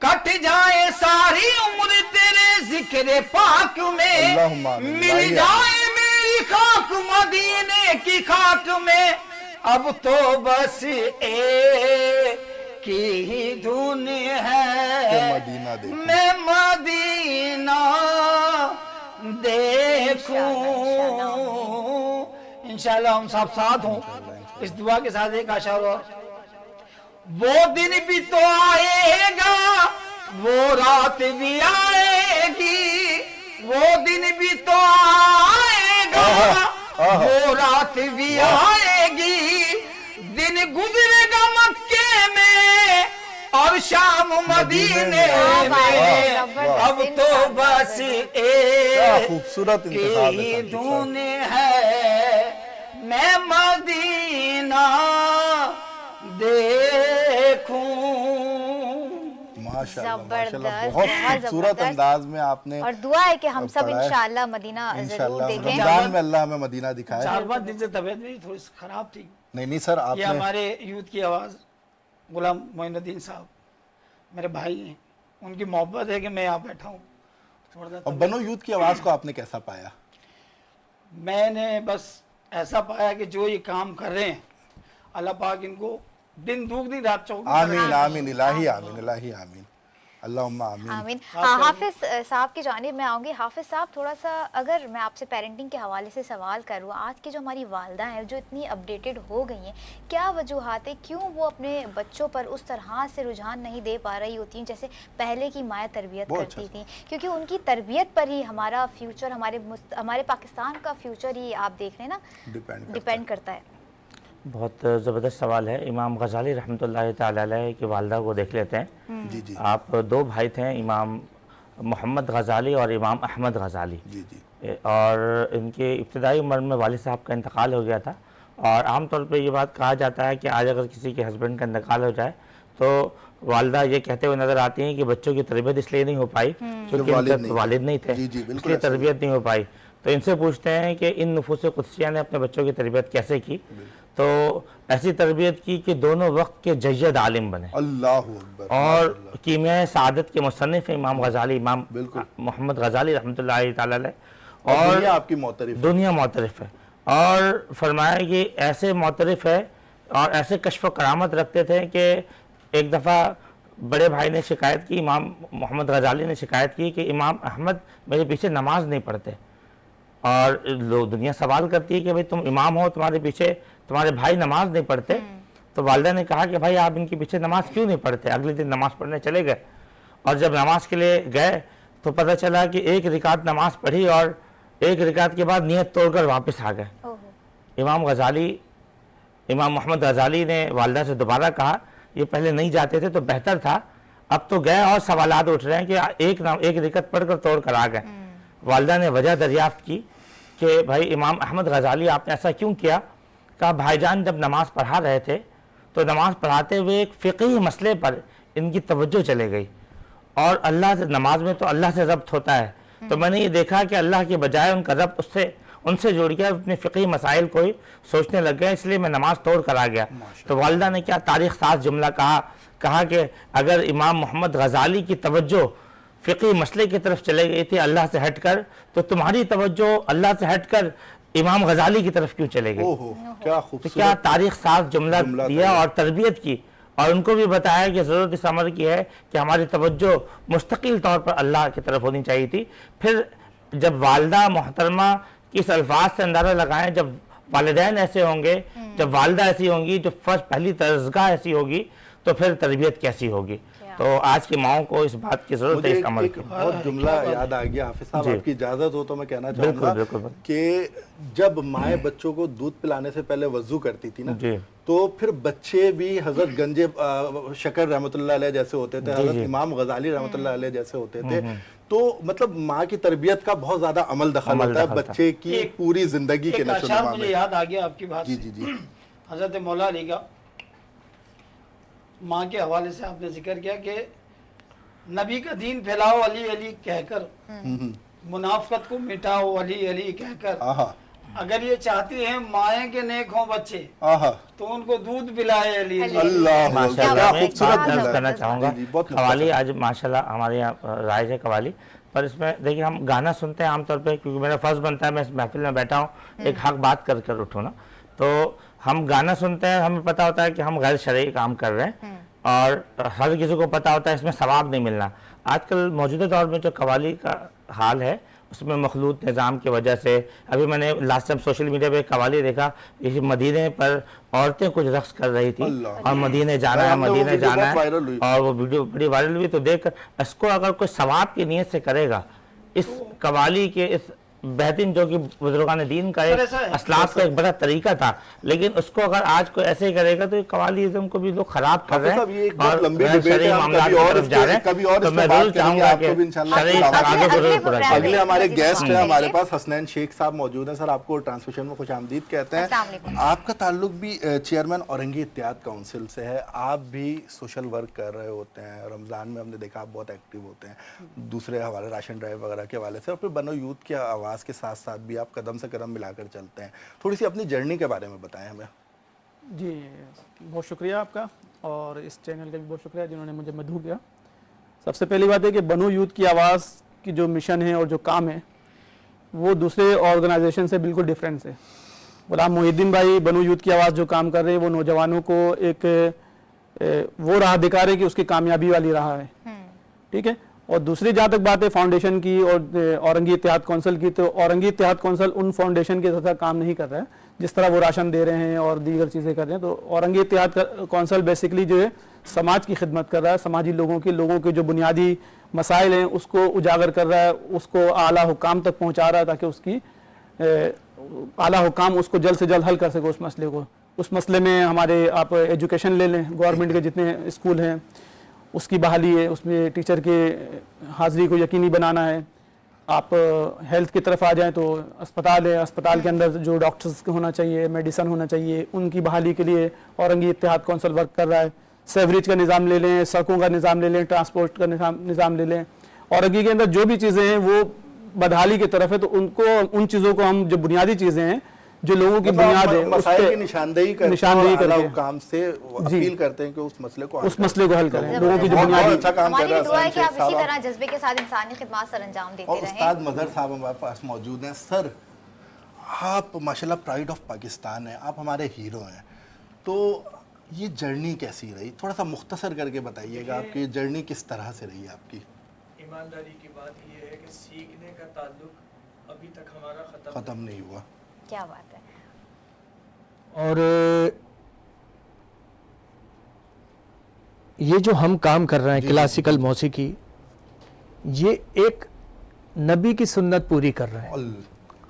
کٹ جائے ساری عمر تیرے ذکر پاک میں. مل جائے میری خاک مدینے کی خاک میں. اب تو بس ایک ہی دھن ہے. میں مدینہ دیکھوں. انشاءاللہ ہم سب ساتھ ہوں اس دعا کے ساتھ. ایک اشعار اور. وہ دن بھی تو آئے گا وہ رات بھی آئے گی. وہ دن بھی تو آئے گا وہ رات بھی آئے گی. دن گزرے گا مکے میں اور شام مدینے میں. اب تو بس خوبصورت ایک ہی دھن ہے. میں مدینہ دیکھوں. ماشاءاللہ بہت خوبصورت انداز میں آپ نے. اور دعا ہے کہ ہم سب انشاءاللہ مدینہ ضرور دیکھیں. رمضان میں اللہ ہمیں مدینہ دکھائے. 4-5 دن سے طبیعت میری تھوڑی خراب تھی. نہیں سر آپ یہ نے ہمارے یوتھ کی آواز غلام معین الدین صاحب میرے بھائی ہیں, ان کی محبت ہے کہ میں یہاں بیٹھا ہوں. اور بنو یوتھ کی آواز کو آپ نے کیسا پایا؟ میں نے بس ایسا پایا کہ جو یہ کام کر رہے ہیں اللہ پاک ان کو دن دگنی رات چوگنی. آمین آمین الہی آمین الہی آمین اللہم آمین. آمین. حافظ صاحب کی جانب میں آؤں گی. حافظ صاحب تھوڑا سا اگر میں آپ سے پیرنٹنگ کے حوالے سے سوال کروں, آج کی جو ہماری والدہ ہیں جو اتنی اپڈیٹڈ ہو گئی ہیں, کیا وجوہات ہیں کیوں وہ اپنے بچوں پر اس طرح سے رجحان نہیں دے پا رہی ہوتی ہیں جیسے پہلے کی مائیں تربیت کرتی تھیں؟ کیونکہ ان کی تربیت پر ہی ہمارا فیوچر, ہمارے پاکستان کا فیوچر ہی آپ دیکھ لیں نا ڈیپینڈ کرتا ہے. بہت زبردست سوال ہے. امام غزالی رحمۃ اللہ تعالی علیہ کی والدہ کو دیکھ لیتے ہیں. جی جی. آپ 2 بھائی تھے, امام محمد غزالی اور امام احمد غزالی. جی جی. اور ان کے ابتدائی عمر میں والد صاحب کا انتقال ہو گیا تھا. اور عام طور پہ یہ بات کہا جاتا ہے کہ آج اگر کسی کے ہسبینڈ کا انتقال ہو جائے تو والدہ یہ کہتے ہوئے نظر آتی ہیں کہ بچوں کی تربیت اس لیے نہیں ہو پائی کیونکہ والد نہیں تھے, اس لیے تربیت نہیں ہو پائی. تو ان سے پوچھتے ہیں کہ ان نفوس قدسیہ نے اپنے بچوں کی تربیت کیسے کی؟ تو ایسی تربیت کی کہ دونوں وقت کے جید عالم بنے. اللہ اکبر. اور کیمیائے سعادت کے مصنف امام غزالی, امام محمد غزالی رحمۃ اللہ تعالی علیہ, اور دنیا آپ کی معترف, دنیا معترف ہے. اور فرمایا کہ ایسے معترف ہے اور ایسے کشف و کرامت رکھتے تھے کہ ایک دفعہ بڑے بھائی نے شکایت کی, امام محمد غزالی نے شکایت کی کہ امام احمد میرے پیچھے نماز نہیں پڑھتے. اور لوگ دنیا سوال کرتی ہے کہ بھئی تم امام ہو, تمہارے پیچھے تمہارے بھائی نماز نہیں پڑھتے. تو والدہ نے کہا کہ بھائی آپ ان کے پیچھے نماز کیوں نہیں پڑھتے؟ اگلے دن نماز پڑھنے چلے گئے, اور جب نماز کے لیے گئے تو پتہ چلا کہ ایک رکعت نماز پڑھی اور ایک رکعت کے بعد نیت توڑ کر واپس آ گئے. امام محمد غزالی نے والدہ سے دوبارہ کہا یہ پہلے نہیں جاتے تھے تو بہتر تھا, اب تو گئے اور سوالات اٹھ رہے ہیں کہ ایک رکعت پڑھ کر توڑ کر آ گئے. والدہ نے وجہ دریافت کی کہ بھائی امام احمد غزالی آپ نے ایسا کیوں کیا؟ کہا بھائی جان جب نماز پڑھا رہے تھے تو نماز پڑھاتے ہوئے ایک فقہی مسئلے پر ان کی توجہ چلے گئی, اور اللہ سے نماز میں تو اللہ سے ربط ہوتا ہے, تو میں نے یہ دیکھا کہ اللہ کے بجائے ان کا ربط ان سے جوڑ گیا, اپنے فقہی مسائل کو ہی سوچنے لگ گیا, اس لیے میں نماز توڑ کر آ گیا. تو والدہ نے کیا تاریخ ساز جملہ کہا کہ اگر امام محمد غزالی کی توجہ فقہی مسئلے کی طرف چلے گئی تھی اللہ سے ہٹ کر, تو تمہاری توجہ اللہ سے ہٹ کر امام غزالی کی طرف کیوں چلے گئی؟ کیا تاریخ ساز جملہ دیا اور تربیت کی, اور ان کو بھی بتایا کہ ضرورت اس امر کی ہے کہ ہماری توجہ مستقل طور پر اللہ کی طرف ہونی چاہیے تھی. پھر جب والدہ محترمہ کس الفاظ سے اندازہ لگائیں, جب والدین ایسے ہوں گے, جب والدہ ایسی ہوں گی, جو پہلی درسگاہ ایسی ہوگی, تو پھر تربیت کیسی ہوگی. تو آج کی ماؤں کو اس بات کی ضرورت ہے اس عمل کی. بہت جملہ یاد آ گیا حافظ صاحب, آپ کی اجازت ہو تو میں کہنا چاہوں گا کہ جب مائیں بچوں کو دودھ پلانے سے پہلے وضو کرتی تھی نا, تو پھر بچے بھی حضرت گنج شکر رحمۃ اللہ علیہ جیسے ہوتے تھے, حضرت امام غزالی رحمۃ اللہ علیہ جیسے ہوتے تھے. تو مطلب ماں کی تربیت کا بہت زیادہ عمل دخل ہوتا ہے بچے کی پوری زندگی کے نشو و نما میں. مجھے یاد آ گیا آپ کی بات سے, حضرت مولا علی کا ماں کے حوالے سے آپ نے ذکر کیا کہ نبی کا دین پھیلاؤ علی علی کہہ کر, منافقت کو مٹاؤ علی علی کہہ کر. اگر یہ چاہتی ہیں مائیں کے نیک ہوں بچے تو ان کو دودھ پلائے علی علی. اللہ ماشاءاللہ, میں ایک بات عرض کرنا چاہوں گا. قوالی آج ماشاءاللہ ہمارے یہاں رائج ہے قوالی, پر اس میں دیکھیں ہم گانا سنتے ہیں عام طور پہ, کیونکہ میرا فرض بنتا ہے میں اس محفل میں بیٹھا ہوں ایک حق بات کر کر اٹھوں نا, تو ہم گانا سنتے ہیں, ہمیں پتہ ہوتا ہے کہ ہم غیر شرعی کام کر رہے ہیں, اور ہر کسی کو پتہ ہوتا ہے اس میں ثواب نہیں ملنا. آج کل موجودہ دور میں جو قوالی کا حال ہے اس میں مخلوط نظام کی وجہ سے, ابھی میں نے لاسٹ ٹائم سوشل میڈیا پہ قوالی دیکھا, یہ مدینے پر عورتیں کچھ رقص کر رہی تھی اور مدینے جانا ہے مدینے جانا ہے, اور وہ ویڈیو بڑی وائرل ہوئی. تو دیکھ کر اس کو اگر کوئی ثواب کی نیت سے کرے گا, اس قوالی کے اس بہترین جو کہ بزرگان دین کا ایک اسلاف کا ایک بڑا طریقہ تھا, لیکن اس کو اگر آج کوئی ایسے ہی کرے گا تو قوالیزم کو بھی لوگ خراب کر رہے ہیں اور شرعی معاملات کی طرف جا رہے ہیں. تو میں ضرور چاہوں گا کہ شرعی تقاضوں کو ضرور پورا کریں. اگلے ہمارے گیسٹ ہیں ہمارے پاس حسنین شیخ صاحب موجود ہیں. سر آپ کو ٹرانسمیشن میں خوش آمدید کہتے ہیں. آپ کا تعلق بھی چیئرمین اورنگی اتحاد کونسل سے ہے, آپ بھی سوشل ورک کر رہے ہوتے ہیں, رمضان میں ہم نے دیکھا آپ بہت ایکٹیو ہوتے ہیں دوسرے حوالے راشن ڈرائیو وغیرہ کے حوالے سے, اور پھر بنو یوتھ کی آواز کے ساتھ ساتھ بھی آپ قدم سے قدم ملا کر چلتے ہیں. تھوڑی سی اپنی جرنی کے بارے میں بتائیں ہمیں. جی بہت شکریہ آپ کا, اور اس چینل کا بھی بہت شکریہ جنہوں نے مجھے مدعو کیا. سب سے پہلی بات ہے کہ بنو یوتھ کی آواز کی جو مشن ہے اور جو کام ہے وہ دوسرے آرگنائزیشن سے بالکل ڈیفرنٹ ہے. غلام محی الدین بھائی بنو یوتھ کی آواز جو کام کر رہے ہیں وہ نوجوانوں کو ایک وہ راہ دکھا رہے کہ اس کی کامیابی والی راہ ہے, ٹھیک ہے. اور دوسری جہاں تک بات ہے فاؤنڈیشن کی اور اورنگی اتحاد کونسل کی, تو اورنگی اتحاد کونسل ان فاؤنڈیشن کے طرح کام نہیں کر رہا ہے جس طرح وہ راشن دے رہے ہیں اور دیگر چیزیں کر رہے ہیں. تو اورنگی اتحاد کونسل بیسکلی جو ہے سماج کی خدمت کر رہا ہے, سماجی لوگوں کے جو بنیادی مسائل ہیں اس کو اجاگر کر رہا ہے, اس کو اعلیٰ حکام تک پہنچا رہا ہے تاکہ اس کی اعلیٰ حکام اس کو جلد سے جلد حل کر سکے اس مسئلے کو. اس مسئلے میں ہمارے آپ ایجوکیشن لے لیں, گورنمنٹ کے جتنے اسکول ہیں اس کی بحالی ہے, اس میں ٹیچر کے حاضری کو یقینی بنانا ہے. آپ ہیلتھ کی طرف آ جائیں تو اسپتال ہے, اسپتال کے اندر جو ڈاکٹرز ہونا چاہیے, میڈیسن ہونا چاہیے, ان کی بحالی کے لیے اورنگی اتحاد کونسل ورک کر رہا ہے. سیوریج کا نظام لے لیں, سڑکوں کا نظام لے لیں, ٹرانسپورٹ کا نظام لے لیں. اورنگی کے اندر جو بھی چیزیں ہیں وہ بدحالی کی طرف ہے, تو ان چیزوں کو ہم جو بنیادی چیزیں ہیں جو لوگوں کی بنیاد ہے مسائل کی نشاندہی کر کے کام سے اپیل کرتے ہیں کہ اس مسئلے کو حل کریں. لوگوں کی جو بنیادی اچھا کام کر رہا ہے. دعا ہے کہ آپ اسی طرح جذبے کے ساتھ انسانی خدمات سر انجام دیتے رہیں. استاد مظہر صاحب ہمارے پاس موجود ہیں. سر آپ ماشاءاللہ پرائڈ آف پاکستان ہیں, آپ ہمارے ہیرو ہیں, تو یہ جرنی کیسی رہی؟ تھوڑا سا مختصر کر کے بتائیے گا آپ کی جرنی کس طرح سے رہی ہے آپ کی. ایمانداری کی بات یہ ہے کہ سیکھنے کا تعلق ابھی تک ہمارا ختم نہیں ہوا. کیا بات ہے. اور یہ جو ہم کام کر رہے ہیں کلاسیکل موسیقی، یہ ایک نبی کی سنت پوری کر رہے ہیں.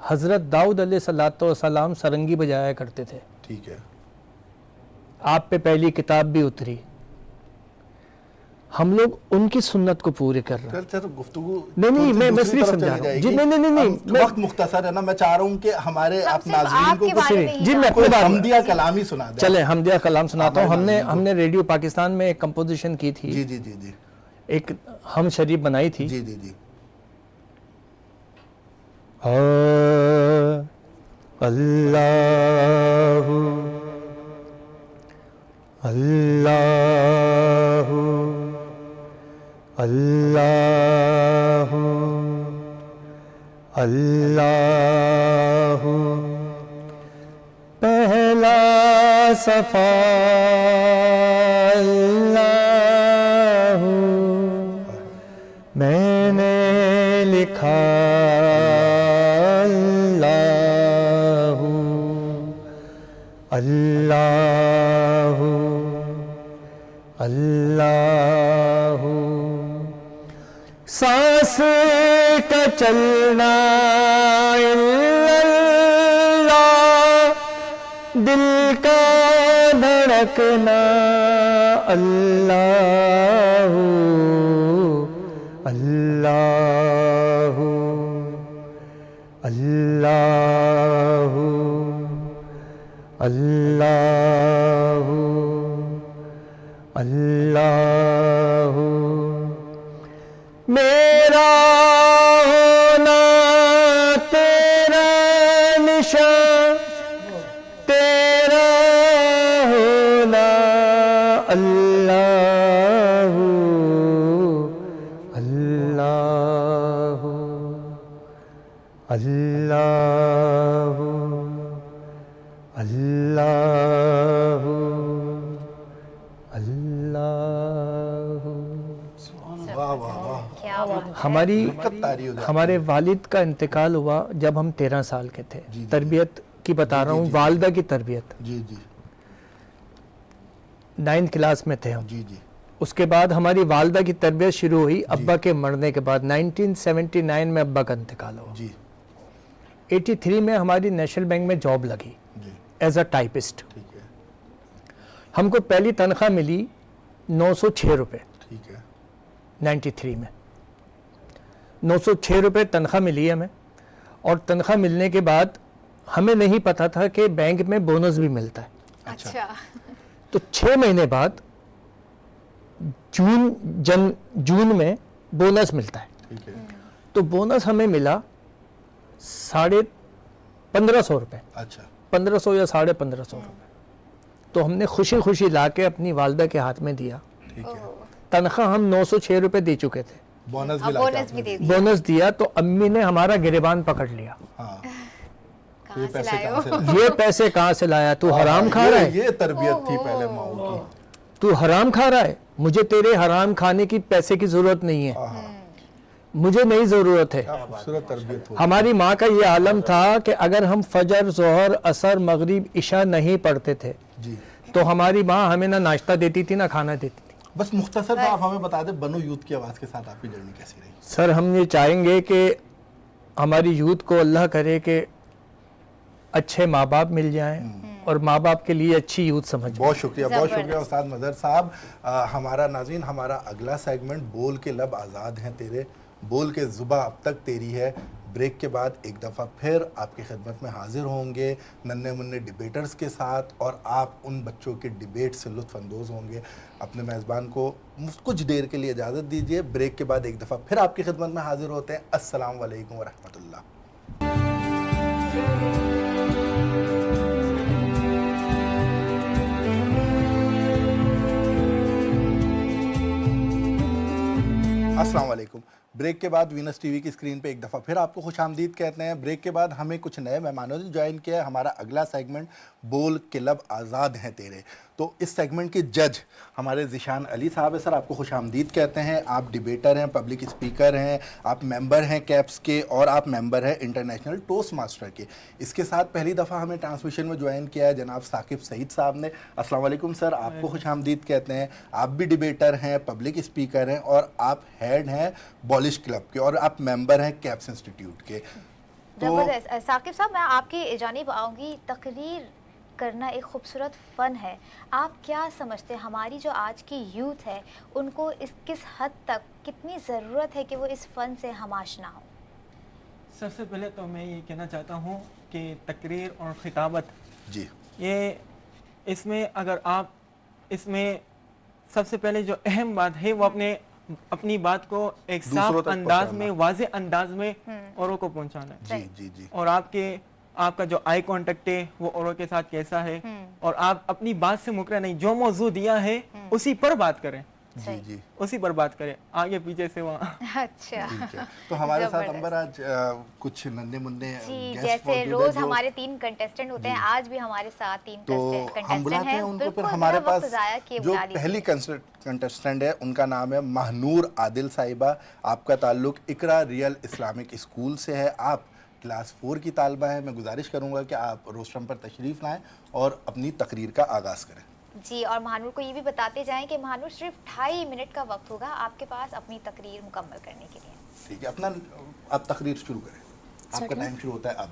حضرت داؤد علیہ الصلوۃ والسلام سرنگی بجایا کرتے تھے. ٹھیک ہے. آپ پہ پہلی کتاب بھی اتری. ہم لوگ ان کی سنت کو پورے کر رہے ہیں. گفتگو نہیں میں صرف سمجھا رہا ہوں. جی نہیں وقت مختصر ہے نا، میں چاہ رہا ہوں کہ ہمارے آپ ناظرین کو جی میں اپنی بات حمدیہ کلام ہی سنا دیں. چلے حمدیہ کلام سناتا ہوں. ہم نے ریڈیو پاکستان میں ایک کمپوزیشن کی تھی. جی جی جی جی. ایک ہم شریف بنائی تھی. جی جی جی. اللہ اللہ اللہ اللہ پہلا صفا اللہ میں نے لکھا اللہ اللہ سانس کا چلنا اللہ دل کا دھڑکنا اللہ اللہ اللہ اللہ اللہ میرا ہونا تیرا نشان تیرا ہونا اللہ اللہ اللہ اللہ اللہ. ہمارے والد کا انتقال ہوا جب ہم 13 سال کے تھے. تربیت کی بتا رہا ہوں، والدہ کی تربیت. جی جی. 9th کلاس میں تھے ہم. جی جی. اس کے بعد ہماری والدہ کی تربیت شروع ہوئی ابا کے مرنے کے بعد. 1979 میں ابا کا انتقال ہوا. جی. 83 میں ہماری نیشنل بینک میں جاب لگی ایز اے ٹائپسٹ. ہم کو پہلی تنخواہ ملی 906 روپے. ٹھیک ہے. 93 میں 906 روپے تنخواہ ملی ہمیں. اور تنخواہ ملنے کے بعد ہمیں نہیں پتا تھا کہ بینک میں بونس بھی ملتا ہے. اچھا. تو 6 مہینے بعد جون میں بونس ملتا ہے. تو بونس ہمیں ملا 1550 روپے. اچھا. 1500 یا 1550 روپے. تو ہم نے خوشی خوشی لا کے اپنی والدہ کے ہاتھ میں دیا. تنخواہ ہم 906 روپے دے چکے تھے. بونس دیا تو امی نے ہمارا گریبان پکڑ لیا. یہ پیسے کہاں سے لایا؟ تو حرام کھا رہا ہے. یہ تربیت تھی پہلے ماؤں کی. تو حرام کھا رہا ہے. مجھے تیرے حرام کھانے کی پیسے کی ضرورت نہیں ہے. مجھے نہیں ضرورت ہے. ہماری ماں کا یہ عالم تھا کہ اگر ہم فجر ظہر عصر مغرب عشاء نہیں پڑھتے تھے تو ہماری ماں ہمیں نہ ناشتہ دیتی تھی نہ کھانا دیتی تھی. بس مختصر سے آپ ہمیں بتا دیں بنو یوتھ کی آواز کے ساتھ آپ کی جرنی کیسی رہی؟ سر ہم یہ چاہیں گے کہ ہماری یوتھ کو اللہ کرے کہ اچھے ماں باپ مل جائیں اور ماں باپ کے لیے اچھی یوتھ سمجھ. بہت شکریہ استاد مظہر صاحب. ہمارا ناظرین ہمارا اگلا سیگمنٹ بول کے لب آزاد ہیں تیرے، بول کے زباں اب تک تیری ہے. بریک کے بعد ایک دفعہ پھر آپ کی خدمت میں حاضر ہوں گے ننھے منھے ڈیبیٹرز کے ساتھ، اور آپ ان بچوں کے ڈیبیٹ سے لطف اندوز ہوں گے. اپنے میزبان کو کچھ دیر کے لیے اجازت دیجیے. بریک کے بعد ایک دفعہ پھر آپ کی خدمت میں حاضر ہوتے ہیں. السلام علیکم ورحمۃ اللہ. السلام علیکم. بریک کے بعد وینس ٹی وی کی اسکرین پہ ایک دفعہ پھر آپ کو خوش آمدید کہتے ہیں. بریک کے بعد ہمیں کچھ نئے مہمانوں نے جوائن کیا ہے. ہمارا اگلا سیگمنٹ بول کے لب آزاد ہیں تیرے. تو اس سیگمنٹ کے جج ہمارے ذیشان علی صاحب ہے. سر آپ کو خوش آمدید کہتے ہیں. آپ ڈیبیٹر ہیں, پبلک اسپیکر ہیں, آپ ممبر ہیں کیپس کے, اور آپ ممبر ہیں انٹرنیشنل ٹوسٹ ماسٹر کے. اس کے ساتھ پہلی دفعہ ہمیں ٹرانسمیشن میں جوائن کیا ہے جناب ثاقب سعید صاحب نے. السلام علیکم سر, آپ کو خوش آمدید کہتے ہیں. آپ بھی ڈیبیٹر ہیں, پبلک اسپیکر ہیں, اور آپ ہیڈ ہیں بولش کلب کے, اور آپ ممبر ہیں کیپس انسٹیٹیوٹ کے. زبردست. ثاقب صاحب میں آپ کی جانب آؤں گی. تقریر کرنا ایک خوبصورت فن ہے. آپ کیا سمجھتے ہیں ہماری جو آج کی یوتھ ہے ان کو اس کس حد تک کتنی ضرورت ہے کہ وہ اس فن سے ہم آشنا ہوں؟ سب سے پہلے تو میں یہ کہنا چاہتا ہوں کہ تقریر اور خطابت جی یہ اس میں اگر آپ اس میں سب سے پہلے جو اہم بات ہے وہ اپنی بات کو ایک صاف انداز میں, واضح انداز میں اوروں کو پہنچانا ہے. جی جی جی. اور آپ کا جو آئی کانٹیکٹ ہے وہ اوروں کے ساتھ کیسا ہے, اور آپ اپنی بات سے مکرر نہیں, جو موضوع دیا ہے اسی پر بات کریں. جی جی اسی پر بات کریں, آگے پیچھے سے وہاں. اچھا, تو ہمارے ساتھ امبر آج کچھ ننھے منھے جی جیسے روز ہمارے 3 کنٹیسٹنٹ ہوتے ہیں, آج بھی ہمارے ساتھ 3 کنٹیسٹنٹ ہیں. ان کو پھر ہمارے پاس جو پہلی کنٹیسٹنٹ ہے ان کا نام ہے ماہنور عادل صاحبہ. آپ کا تعلق اقرا ریئل اسلامک اسکول سے ہے. آپ کلاس 4 کی طالبہ ہیں. میں گزارش کروں گا کہ آپ روسٹرم پر تشریف لائیں اور اپنی تقریر کا آغاز کریں. جی, اور مہانور کو یہ بھی بتاتے جائیں کہ مہانور صرف 2.5 منٹ کا وقت ہوگا آپ کے پاس اپنی تقریر مکمل کرنے کے لیے. ٹھیک ہے, اپنا آپ تقریر شروع کریں. آپ کا ٹائم شروع ہوتا ہے اب.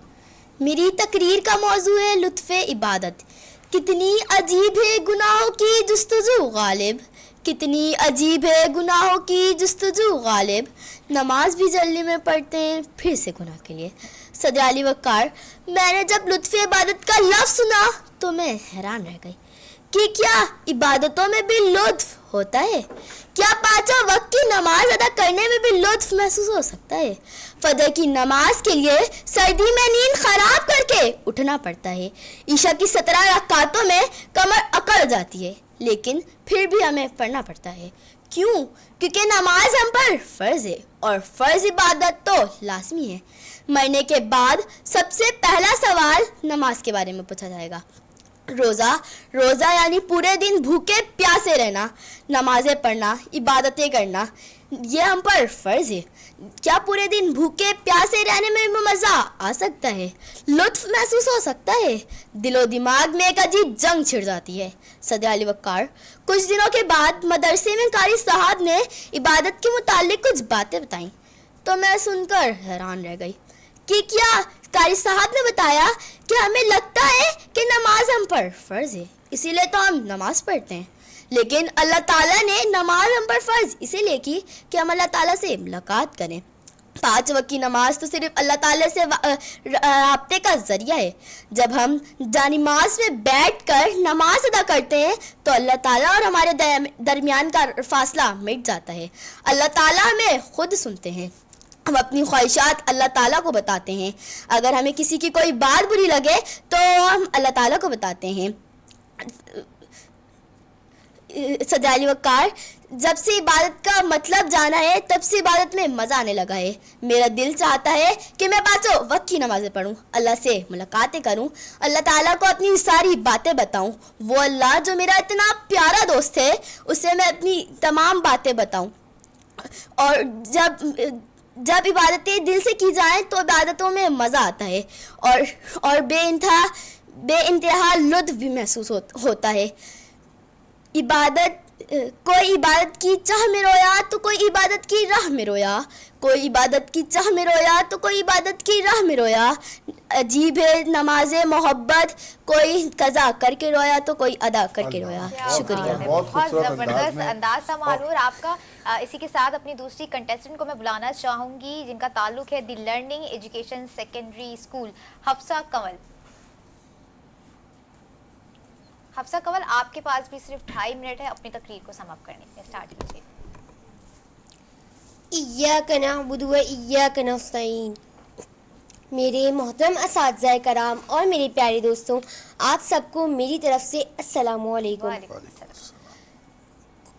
میری تقریر کا موضوع ہے لطف عبادت. کتنی عجیب ہے گناہوں کی جستجو غالب, کتنی عجیب ہے گناہوں کی جستجو غالب, نماز بھی جلدی میں پڑھتے ہیں پھر سے گناہ کے لیے. صدر علی وقار. میں نے جب لطف عبادت کا لفظ سنا تو میں حیران رہ گئی کہ کیا عبادتوں میں بھی لطف ہوتا ہے؟ کیا 5 وقت کی نماز ادا کرنے میں بھی لطف محسوس ہو سکتا ہے؟ فجر کی نماز کے لیے سردی میں نیند خراب کر کے اٹھنا پڑتا ہے. عشاء کی 17 رکعتوں میں کمر اکڑ جاتی ہے, لیکن پھر بھی ہمیں پڑھنا پڑتا ہے. کیوں؟ کیونکہ نماز ہم پر فرض ہے, اور فرض عبادت تو لازمی ہے. مرنے کے بعد سب سے پہلا سوال نماز کے بارے میں پوچھا جائے گا. روزہ یعنی پورے دن بھوکے پیاسے رہنا, نمازیں پڑھنا, عبادتیں کرنا, یہ ہم پر فرض ہے. کیا پورے دن بھوکے پیاسے رہنے میں مزہ آ سکتا ہے؟ لطف محسوس ہو سکتا ہے؟ دل و دماغ میں ایک عجیب جنگ چھڑ جاتی ہے. صدر علی وقار. کچھ دنوں کے بعد مدرسے میں قاری صاحب نے عبادت کے متعلق کچھ باتیں بتائیں تو میں سن کر حیران رہ گئی کہ کیا قاری صاحب نے بتایا کہ ہمیں لگتا ہے کہ نماز ہم پر فرض ہے, اسی لیے تو ہم نماز پڑھتے ہیں, لیکن اللہ تعالیٰ نے نماز ہم پر فرض اسی لیے کی کہ ہم اللہ تعالیٰ سے ملاقات کریں. 5 وقت کی نماز تو صرف اللہ تعالیٰ سے رابطے کا ذریعہ ہے. جب ہم جانماز میں بیٹھ کر نماز ادا کرتے ہیں تو اللہ تعالیٰ اور ہمارے درمیان کا فاصلہ مٹ جاتا ہے. اللہ تعالیٰ ہمیں خود سنتے ہیں. ہم اپنی خواہشات اللہ تعالیٰ کو بتاتے ہیں. اگر ہمیں کسی کی کوئی بات بری لگے تو ہم اللہ تعالیٰ کو بتاتے ہیں. صدر علی وقار. جب سے عبادت کا مطلب جانا ہے تب سے عبادت میں مزہ آنے لگا ہے. میرا دل چاہتا ہے کہ میں 5 وقت کی نمازیں پڑھوں, اللہ سے ملاقاتیں کروں, اللہ تعالیٰ کو اپنی ساری باتیں بتاؤں. وہ اللہ جو میرا اتنا پیارا دوست ہے اسے میں اپنی تمام باتیں بتاؤں. اور جب عبادتیں دل سے کی جائیں تو عبادتوں میں مزہ آتا ہے, اور بے انتہا لطف بھی محسوس ہوتا ہے. کوئی عبادت کی چاہ میں رویا تو کوئی عبادت کی راہ میں رویا, کوئی عبادت کی چاہ میں رویا تو کوئی عبادت کی راہ میں رویا. عجیب ہے نماز محبت, کوئی قضا کر کے رویا تو کوئی ادا کر کے رویا. شکریہ. بہت زبردست انداز تھا مہانور آپ کا. اسی کے ساتھ اپنی دوسری کنٹیسٹنٹ کو میں بلانا چاہوں گی جن کا تعلق ہے the learning education secondary school, Hafsa Kanwal. Hafsa Kanwal, آپ کے پاس بھی صرف 2.5 منٹ ہے اپنی تقریر کو سم اپ کرنے کے. اسٹارٹ کیجیے. ایاک نعبد و ایاک نستعین. میرے محترم اساتذہ کرام اور میرے پیارے دوستوں, آپ سب کو میری طرف سے السلام علیکم.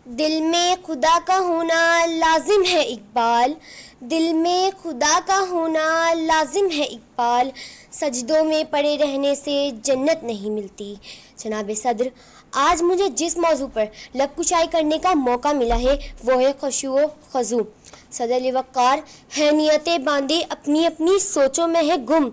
دل میں خدا کا ہونا لازم ہے اقبال، دل میں خدا کا ہونا لازم ہے اقبال، سجدوں میں پڑے رہنے سے جنت نہیں ملتی۔ جناب صدر، آج مجھے جس موضوع پر لب کشائی کرنے کا موقع ملا ہے وہ ہے خشوع و خضوع۔ صدر علی وقار ہے نیتیں باندھے اپنی اپنی سوچوں میں ہے گم،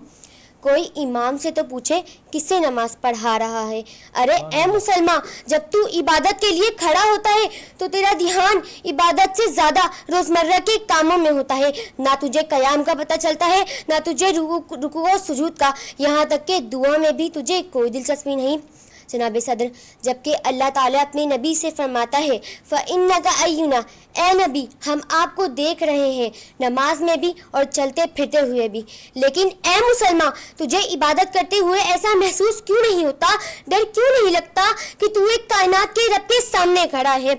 کوئی امام سے تو پوچھے کس سے نماز پڑھا رہا ہے۔ ارے اے مسلمان، جب تو عبادت کے لیے کھڑا ہوتا ہے تو تیرا دھیان عبادت سے زیادہ روزمرہ کے کاموں میں ہوتا ہے، نہ تجھے قیام کا پتہ چلتا ہے نہ تجھے رکوع و سجود کا، یہاں تک کہ دعا میں بھی تجھے کوئی دلچسپی نہیں۔ جناب صدر، جبکہ اللہ تعالیٰ اپنے نبی سے فرماتا ہے فَإِنَّكَ أَيُّنَا، اے نبی ہم آپ کو دیکھ رہے ہیں نماز میں بھی اور چلتے پھرتے ہوئے بھی، لیکن اے مسلمان تجھے عبادت کرتے ہوئے ایسا محسوس کیوں نہیں ہوتا، ڈر کیوں نہیں لگتا کہ تو ایک کائنات کے رب کے سامنے کھڑا ہے؟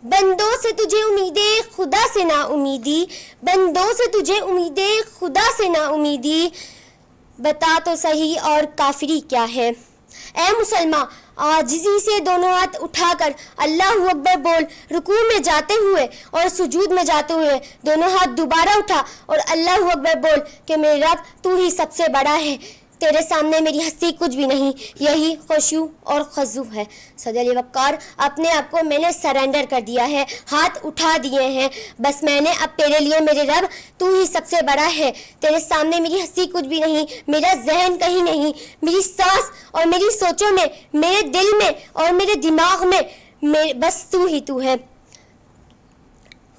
بندوں سے تجھے امیدیں خدا سے نا امیدی، بندوں سے تجھے امیدیں خدا سے نا امیدی، بتا تو صحیح اور کافری کیا ہے؟ اے مسلمان، عاجزی سے دونوں ہاتھ اٹھا کر اللہ اکبر بول، رکوع میں جاتے ہوئے اور سجود میں جاتے ہوئے دونوں ہاتھ دوبارہ اٹھا اور اللہ اکبر بول کہ میرے رب تو ہی سب سے بڑا ہے، تیرے سامنے میری ہستی کچھ بھی نہیں۔ یہی خشوع اور خضوع ہے۔ صدر علی وقار، اپنے آپ کو میں نے سرنڈر کر دیا ہے، ہاتھ اٹھا دیے ہیں، بس میں نے اب تیرے لیے میرے رب تو ہی سب سے بڑا ہے، تیرے سامنے میری ہستی کچھ بھی نہیں، میرا ذہن کہیں نہیں، میری سانس اور میری سوچوں میں، میرے دل میں اور میرے دماغ میں بس تو ہی تو ہے۔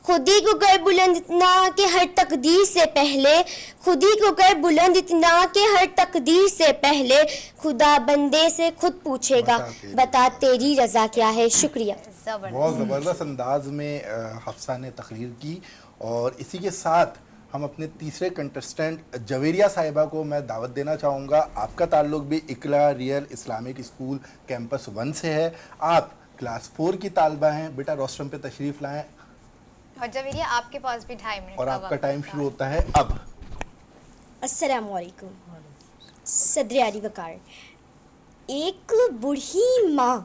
خودی کو کر بلند اتنا کہ ہر تقدیر سے پہلے، خودی کو کر بلند اتنا کہ ہر تقدیر سے پہلے، خدا بندے سے خود پوچھے گا بتا تیری رضا کیا ہے۔ شکریہ۔ بہت زبردست انداز میں حفصہ نے تقریر کی، اور اسی کے ساتھ ہم اپنے تیسرے کنٹسٹنٹ جویریہ صاحبہ کو میں دعوت دینا چاہوں گا۔ آپ کا تعلق بھی اقلا ریئل اسلامک اسکول کیمپس 1 سے ہے، آپ کلاس 4 کی طالبہ ہیں۔ بیٹا روسٹرم پہ تشریف لائیں، اور جویریہ آپ کے پاس بھی 2.5 منٹ اور آپ کا ٹائم شروع ہوتا ہے اب۔ السلام علیکم۔ صدر علی وقار، ایک بوڑھی ماں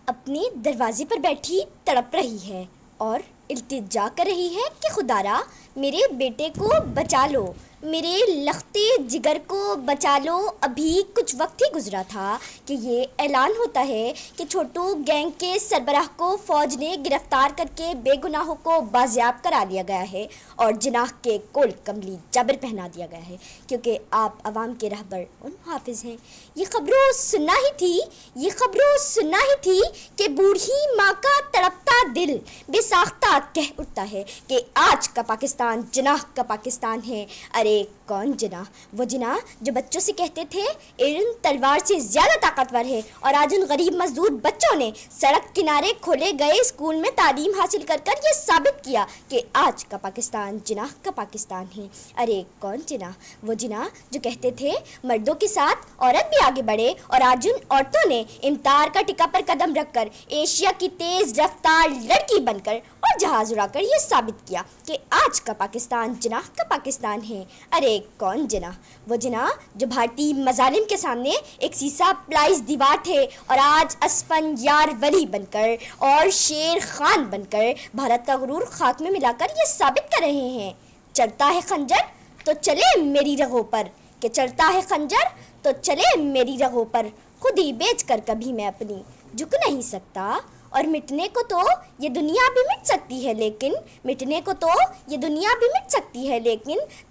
اپنے دروازے پر بیٹھی تڑپ رہی ہے اور التجا کر رہی ہے کہ خدا را میرے بیٹے کو بچا لو، میرے لختے جگر کو بچا لو۔ ابھی کچھ وقت ہی گزرا تھا کہ یہ اعلان ہوتا ہے کہ چھوٹو گینگ کے سربراہ کو فوج نے گرفتار کر کے بے گناہوں کو بازیاب کرا دیا گیا ہے اور جناح کے کول کملی جبر پہنا دیا گیا ہے، کیونکہ آپ عوام کے رہبر اور محافظ ہیں۔ یہ خبروں سننا ہی تھی کہ بوڑھی ماں کا تڑپتا دل بے ساختہ کہہ اٹھتا ہے کہ آج کا پاکستان جناح کا پاکستان ہے۔ ارے کون جناح؟ وہ جناح جو بچوں سے کہتے تھے علم تلوار سے زیادہ طاقتور ہے، اور آج ان غریب مزدور بچوں نے سڑک کنارے کھولے گئے اسکول میں تعلیم حاصل کر کر یہ ثابت کیا کہ آج کا پاکستان جناح کا پاکستان ہے۔ ارے کون جناح؟ وہ جناح جو کہتے تھے مردوں کے ساتھ عورت بھی آگے بڑھے، اور آج ان عورتوں نے امتار کا ٹکا پر قدم رکھ کر ایشیا کی تیز رفتار لڑکی بن کر اور جہاز اڑا کر یہ ثابت کیا کہ آج کا پاکستان جناح کا پاکستان ہے۔ ارے کون جناح؟ وہ جناح جو بھارتی مظالم کے سامنے ایک سیسا پلائز دیوار تھے، اور آج اسفن یار ولی بن کر اور شیر خان بن کر بھارت کا غرور خاک میں ملا کر یہ ثابت کر رہے ہیں چلتا ہے خنجر تو چلے میری رگوں پر، کہ چلتا ہے خنجر تو چلے میری رگوں پر، خود ہی بیچ کر کبھی میں اپنی جھک نہیں سکتا، اور مٹنے کو تو یہ دنیا بھی مٹ سکتی ہے لیکن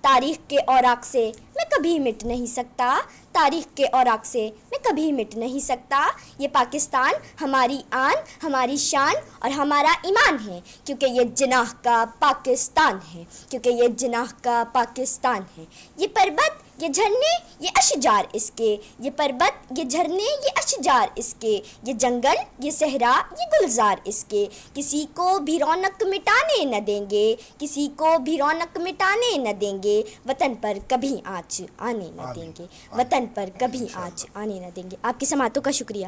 تاریخ کے اوراق سے میں کبھی مٹ نہیں سکتا، یہ پاکستان ہماری آن، ہماری شان اور ہمارا ایمان ہے، کیونکہ یہ جناح کا پاکستان ہے، یہ پربت یہ جھرنے یہ اشجار اس کے، یہ پربت یہ جھرنے یہ اشجار اس کے، یہ جنگل یہ صحرا یہ گلزار اس کے، کسی کو بھی رونق مٹانے نہ دیں گے، وطن پر کبھی آنچ آنے نہ دیں گے، آپ کی سماعتوں کا شکریہ۔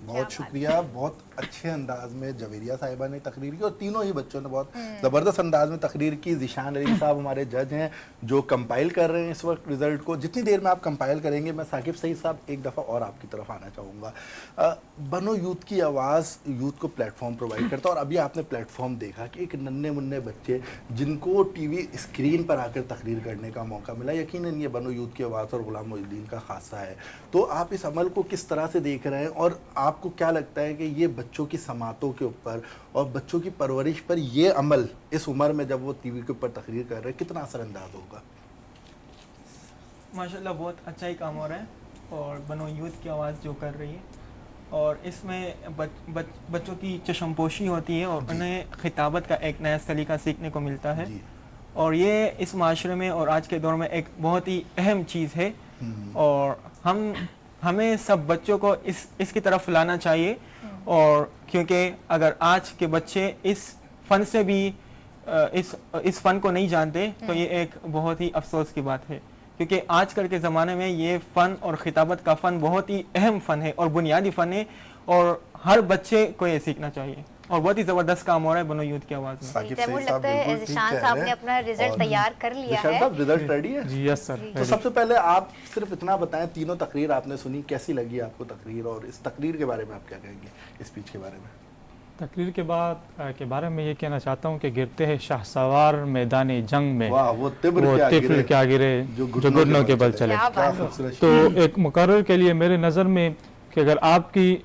بہت شکریہ. بہت اچھے انداز میں جویریہ صاحبہ نے تقریر کی اور تینوں ہی بچوں نے بہت زبردست انداز میں تقریر کی. ذیشان علی صاحب ہمارے جج ہیں جو کمپائل کر رہے ہیں اس وقت رزلٹ کو. جتنی دیر میں آپ کمپائل کریں گے میں ثاقب سعید صاحب ایک دفعہ اور آپ کی طرف آنا چاہوں گا. بنو یوتھ کی آواز یوتھ کو پلیٹ فارم پرووائڈ کرتا ہے اور ابھی آپ نے پلیٹ فارم دیکھا کہ ایک ننھے منھے بچے جن کو ٹی وی اسکرین پر آ کر تقریر کرنے کا موقع ملا. یقیناً یہ بنو یوتھ کی آواز اور غلام محی الدین کا خاصہ ہے. تو آپ اس عمل کو کس طرح سے دیکھ رہے ہیں اور آپ کو کیا لگتا ہے کہ یہ بچوں کی سماعتوں کے اوپر اور بچوں کی پرورش پر یہ عمل اس عمر میں جب وہ ٹی وی کے اوپر تقریر کر رہے ہیں کتنا اثر انداز ہوگا؟ ماشاءاللہ بہت اچھا ہی کام ہو رہا ہے اور بنو یوتھ کی آواز جو کر رہی ہے اور اس میں بچوں کی چشم پوشی ہوتی ہے اور انہیں خطابت کا ایک نیا سلیقہ سیکھنے کو ملتا ہے اور یہ اس معاشرے میں اور آج کے دور میں ایک بہت ہی اہم چیز ہے اور ہمیں سب بچوں کو اس کی طرف لانا چاہیے. اور کیونکہ اگر آج کے بچے اس فن سے بھی اس فن کو نہیں جانتے تو یہ ایک بہت ہی افسوس کی بات ہے کیونکہ آج کل کے زمانے میں یہ فن اور خطابت کا فن بہت ہی اہم فن ہے اور بنیادی فن ہے اور ہر بچے کو یہ سیکھنا چاہیے اور بہت ہی زبردست کام ہو رہا ہے بنو یوتھ کی آواز میں. تیمور لگتا ہے ذیشان صاحب نے اپنا رزلٹ تیار کر لیا ہے. رزلٹ ریڈی ہے؟ جی یس سر. تو سب سے پہلے آپ صرف اتنا بتائیں تینوں تقریر آپ نے سنی کیسی لگی آپ کو تقریر اور اس تقریر کے بارے میں آپ کیا کہیں گے اسپیچ کے بارے میں؟ تقریر کے بارے میں یہ کہنا چاہتا ہوں کہ گرتے ہیں شاہسوار میدان جنگ میں وہ طفل کیا گرے جو گھٹنوں کے بل چلے. تو ایک مقرر کے لیے میرے نظر میں کہ اگر آپ کی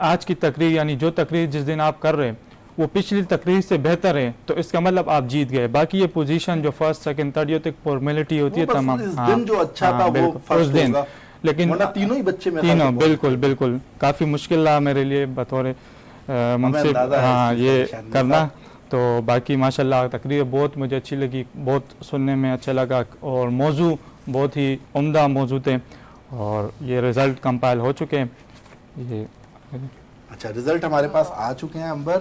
آج کی تقریر یعنی جو تقریر جس دن آپ کر رہے ہیں وہ پچھلی تقریر سے بہتر ہے تو اس کا مطلب آپ جیت گئے. باقی یہ پوزیشن جو فرسٹ سیکنڈ تھرڈ یہ تو ایک فارمیلٹی ہوتی ہے تمام. اس دن لیکن تینوں بالکل کافی مشکل رہا میرے لیے بطور منصب یہ کرنا. تو باقی ماشاءاللہ تقریر بہت مجھے اچھی لگی, بہت سننے میں اچھا لگا اور موضوع بہت ہی عمدہ موضوع تھے اور یہ رزلٹ کمپائل ہو چکے ہیں. یہ اچھا رزلٹ ہمارے پاس آ چکے ہیں انبر.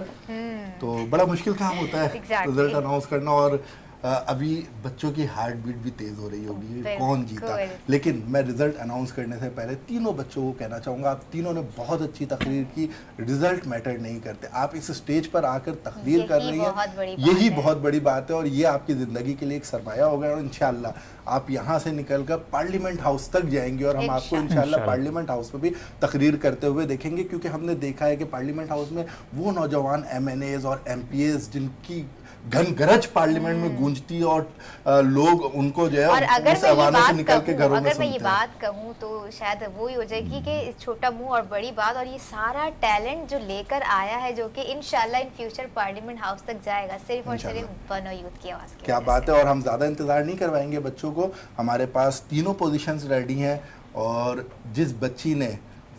تو بڑا مشکل کام ہوتا ہے رزلٹ اناؤنس کرنا اور ابھی بچوں کی ہارٹ بیٹ بھی تیز ہو رہی ہوگی کون جیتا. لیکن میں رزلٹ اناؤنس کرنے سے پہلے تینوں بچوں کو کہنا چاہوں گا آپ تینوں نے بہت اچھی تقریر کی. رزلٹ میٹر نہیں کرتے, آپ اس سٹیج پر آ کر تقریر کر رہی ہیں یہی بہت بڑی بات ہے اور یہ آپ کی زندگی کے لیے ایک سرمایہ ہوگا اور انشاءاللہ آپ یہاں سے نکل کر پارلیمنٹ ہاؤس تک جائیں گے اور ہم آپ کو انشاءاللہ پارلیمنٹ ہاؤس میں بھی تقریر کرتے ہوئے دیکھیں گے کیونکہ ہم نے دیکھا ہے کہ پارلیمنٹ ہاؤس میں وہ نوجوان ایم این ایز اور ایم پی ایز جن کی گھن گرج پارلیمنٹ میں گونجتی اور لوگ ان کو جو ہے اس ایوانوں سے نکل کے گھروں میں اگر میں یہ بات کہوں تو شاید وہی ہو جائے گی کہ چھوٹا منہ اور بڑی بات اور یہ سارا ٹیلنٹ جو لے کر آیا ہے جو کہ انشاءاللہ ان فیوچر پارلیمنٹ ہاؤس تک جائے گا صرف اور صرف بنو یوتھ کی آواز. کیا بات ہے. اور ہم زیادہ انتظار نہیں کروائیں گے بچوں کو, ہمارے پاس تینوں پوزیشنز ریڈی ہیں اور جس بچی نے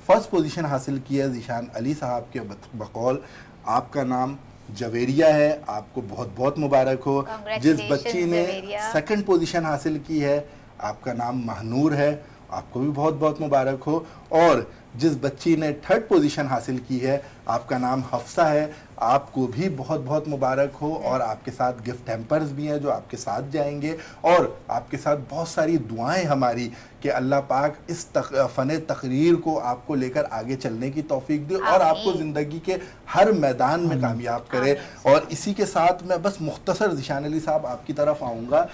فرسٹ پوزیشن حاصل کی ہے ذیشان علی صاحب کے بقول آپ کا نام جویریہ ہے, آپ کو بہت بہت مبارک ہو. جس بچی نے سیکنڈ پوزیشن حاصل کی ہے آپ کا نام مہنور ہے, آپ کو بھی بہت بہت مبارک ہو. اور جس بچی نے تھرڈ پوزیشن حاصل کی ہے آپ کا نام حفصہ ہے, آپ کو بھی بہت بہت مبارک ہو. اور آپ کے ساتھ گفٹ ہیمپرز بھی ہیں جو آپ کے ساتھ جائیں گے اور آپ کے ساتھ بہت ساری دعائیں ہماری کہ اللہ پاک اس فن تقریر کو آپ کو لے کر آگے چلنے کی توفیق دے اور آپ کو زندگی کے ہر میدان میں کامیاب کرے. اور اسی کے ساتھ میں بس مختصر ذیشان علی صاحب آپ کی طرف آؤں گا,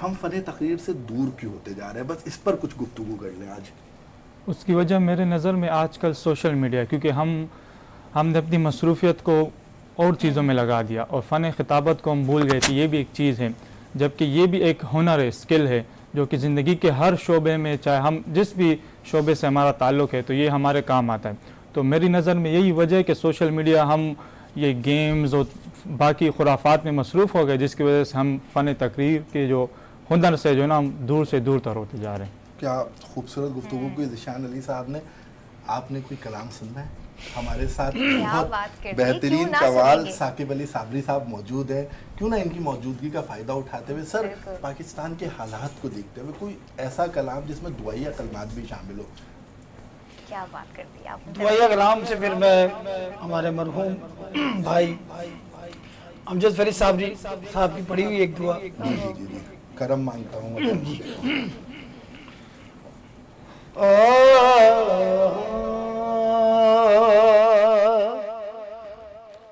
ہم فن تقریر سے دور کیوں ہوتے جا رہے ہیں, بس اس پر کچھ گفتگو کر لیں آج. اس کی وجہ میرے نظر میں آج کل سوشل میڈیا, کیونکہ ہم نے اپنی مصروفیت کو اور چیزوں میں لگا دیا اور فن خطابت کو ہم بھول گئے کہ یہ بھی ایک چیز ہے, جبکہ یہ بھی ایک ہنر ہے, اسکل ہے جو کہ زندگی کے ہر شعبے میں چاہے ہم جس بھی شعبے سے ہمارا تعلق ہے تو یہ ہمارے کام آتا ہے. تو میری نظر میں یہی وجہ ہے کہ سوشل میڈیا ہم یہ گیمز اور باقی خرافات میں مصروف ہو گئے جس کی وجہ سے ہم فن تقریر کے جو ہنر سے جو نا ہم دور سے دور تر ہوتے جا رہے ہیں. کیا خوبصورت گفتگو کی ذیشان علی صاحب نے. آپ نے کوئی کلام سننا ہے ہمارے ساتھ بہت بہترین قوال ثاقب علی صابری صاحب موجود ہیں, کیوں نہ ان کی موجودگی کا فائدہ اٹھاتے ہوئے سر پاکستان کے حالات کو دیکھتے ہوئے کوئی ایسا کلام جس میں دعائیہ کلمات بھی شامل ہو. کیا بات کر دی آپ. دعائیہ کلام سے پھر میں ہمارے مرحوم بھائی امجد فرید صابری صاحب کی پڑھی ہوئی ایک دعا کرم مانگتا ہوں.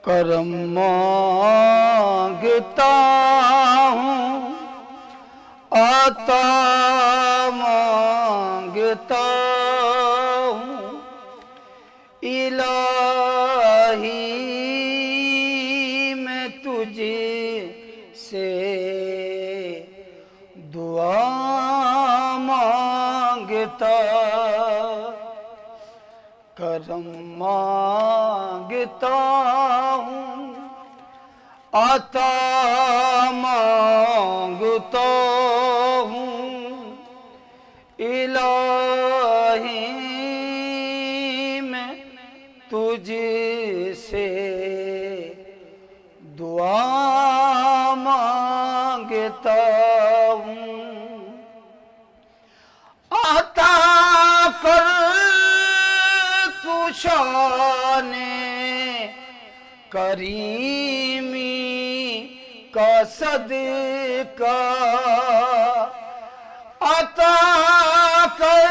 کرم مانگتا ہوں عطا مانگتا ہوں الہی میں تجھ سے دعا مانگتا کرم مانگتا ہوں عطا مانگتا ہوں الہی میں تجھ سے دعا مانگتا ہوں عطا کر تو شان کریمی کا صدقہ عطا کر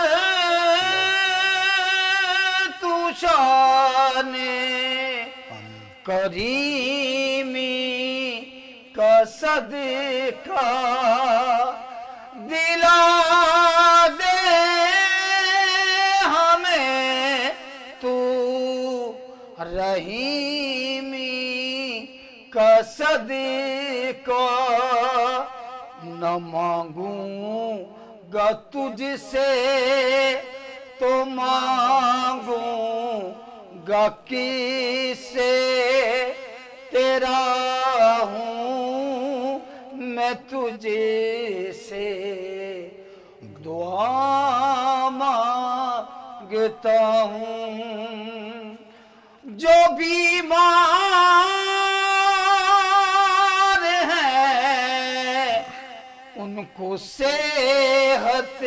تو شان کریمی کا صدقہ دلا دے ہمیں تو رحیمی کا صدقہ نہ مانگوں گا تجھ سے تو مانگوں گا کس سے تیرا ہوں میں تجھ سے دعا مانگتا ہوں جو بیمار ہیں ان کو صحت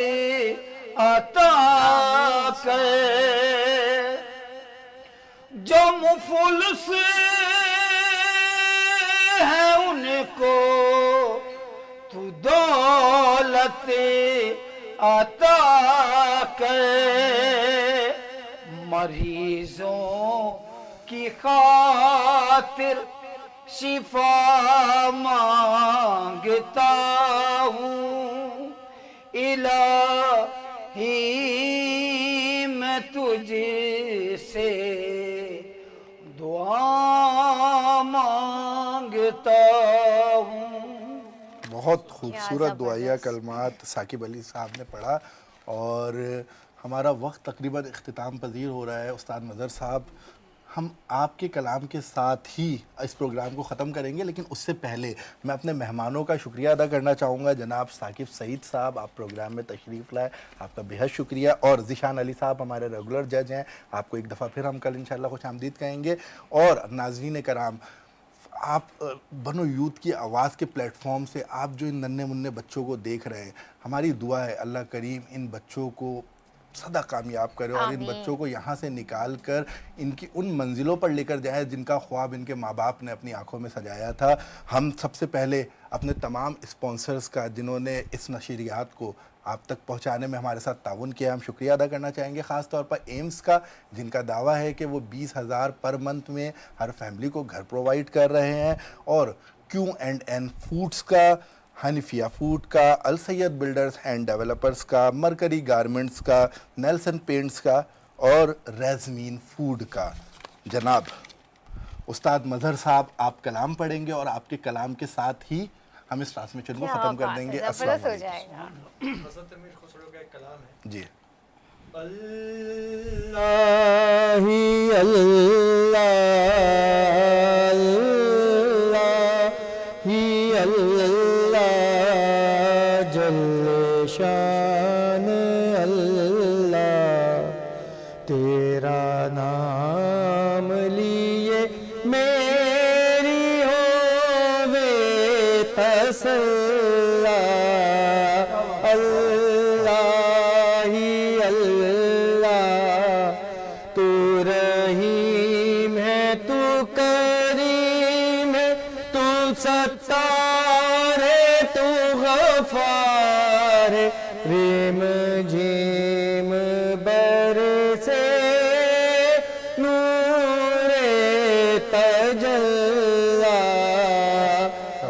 عطا کر جو مفلس ہیں ان کو تو دولت عطا کر مریضوں کی خاطر شفا مانگتا ہوں الہی میں تجھ سے دعا مانگتا ہوں. بہت خوبصورت دعائیہ کلمات ثاقب علی صاحب نے پڑھا اور ہمارا وقت تقریباً اختتام پذیر ہو رہا ہے. استاد مظہر صاحب، ہم آپ کے کلام کے ساتھ ہی اس پروگرام کو ختم کریں گے، لیکن اس سے پہلے میں اپنے مہمانوں کا شکریہ ادا کرنا چاہوں گا. جناب ثاقب سعید صاحب، آپ پروگرام میں تشریف لائے، آپ کا بہت شکریہ. اور ذیشان علی صاحب ہمارے ریگولر جج ہیں، آپ کو ایک دفعہ پھر ہم کل انشاءاللہ خوش آمدید کہیں گے. اور ناظرین کرام، آپ بنو یوتھ کی آواز کے پلیٹ فارم سے آپ جو ان ننھے منھے بچوں کو دیکھ رہے ہیں، ہماری دعا ہے اللہ کریم ان بچوں کو سدا کامیاب کرے اور ان بچوں کو یہاں سے نکال کر ان کی ان منزلوں پر لے کر جائے جن کا خواب ان کے ماں باپ نے اپنی آنکھوں میں سجایا تھا. ہم سب سے پہلے اپنے تمام اسپانسرز کا جنہوں نے اس نشریات کو آپ تک پہنچانے میں ہمارے ساتھ تعاون کیا، ہم شکریہ ادا کرنا چاہیں گے. خاص طور پر ایمز کا، جن کا دعویٰ ہے کہ وہ 20,000 پر منتھ میں ہر فیملی کو گھر پرووائڈ کر رہے ہیں. اور Q&N فوڈز کا، حنفیہ فوڈ کا، السید بلڈرز اینڈ ڈیولپرز کا، مرکری گارمنٹس کا، نیلسن پینٹس کا اور ریزمین فوڈ کا. جناب استاد مظہر صاحب آپ کلام پڑھیں گے اور آپ کے کلام کے ساتھ ہی ہم اس ٹرانسمیشن کو ختم کر دیں گے. السلام علیکم. جی. اللہ اللہ اللہ جل شان اللہ، تیرا نام لیے میری ہووے تسلی. اللہ ہی اللہ، تو رحیم ہے، تو کریم ہے، تو ستار ہے، تو غفار ہے. ریم جھیم برسے نور تجلی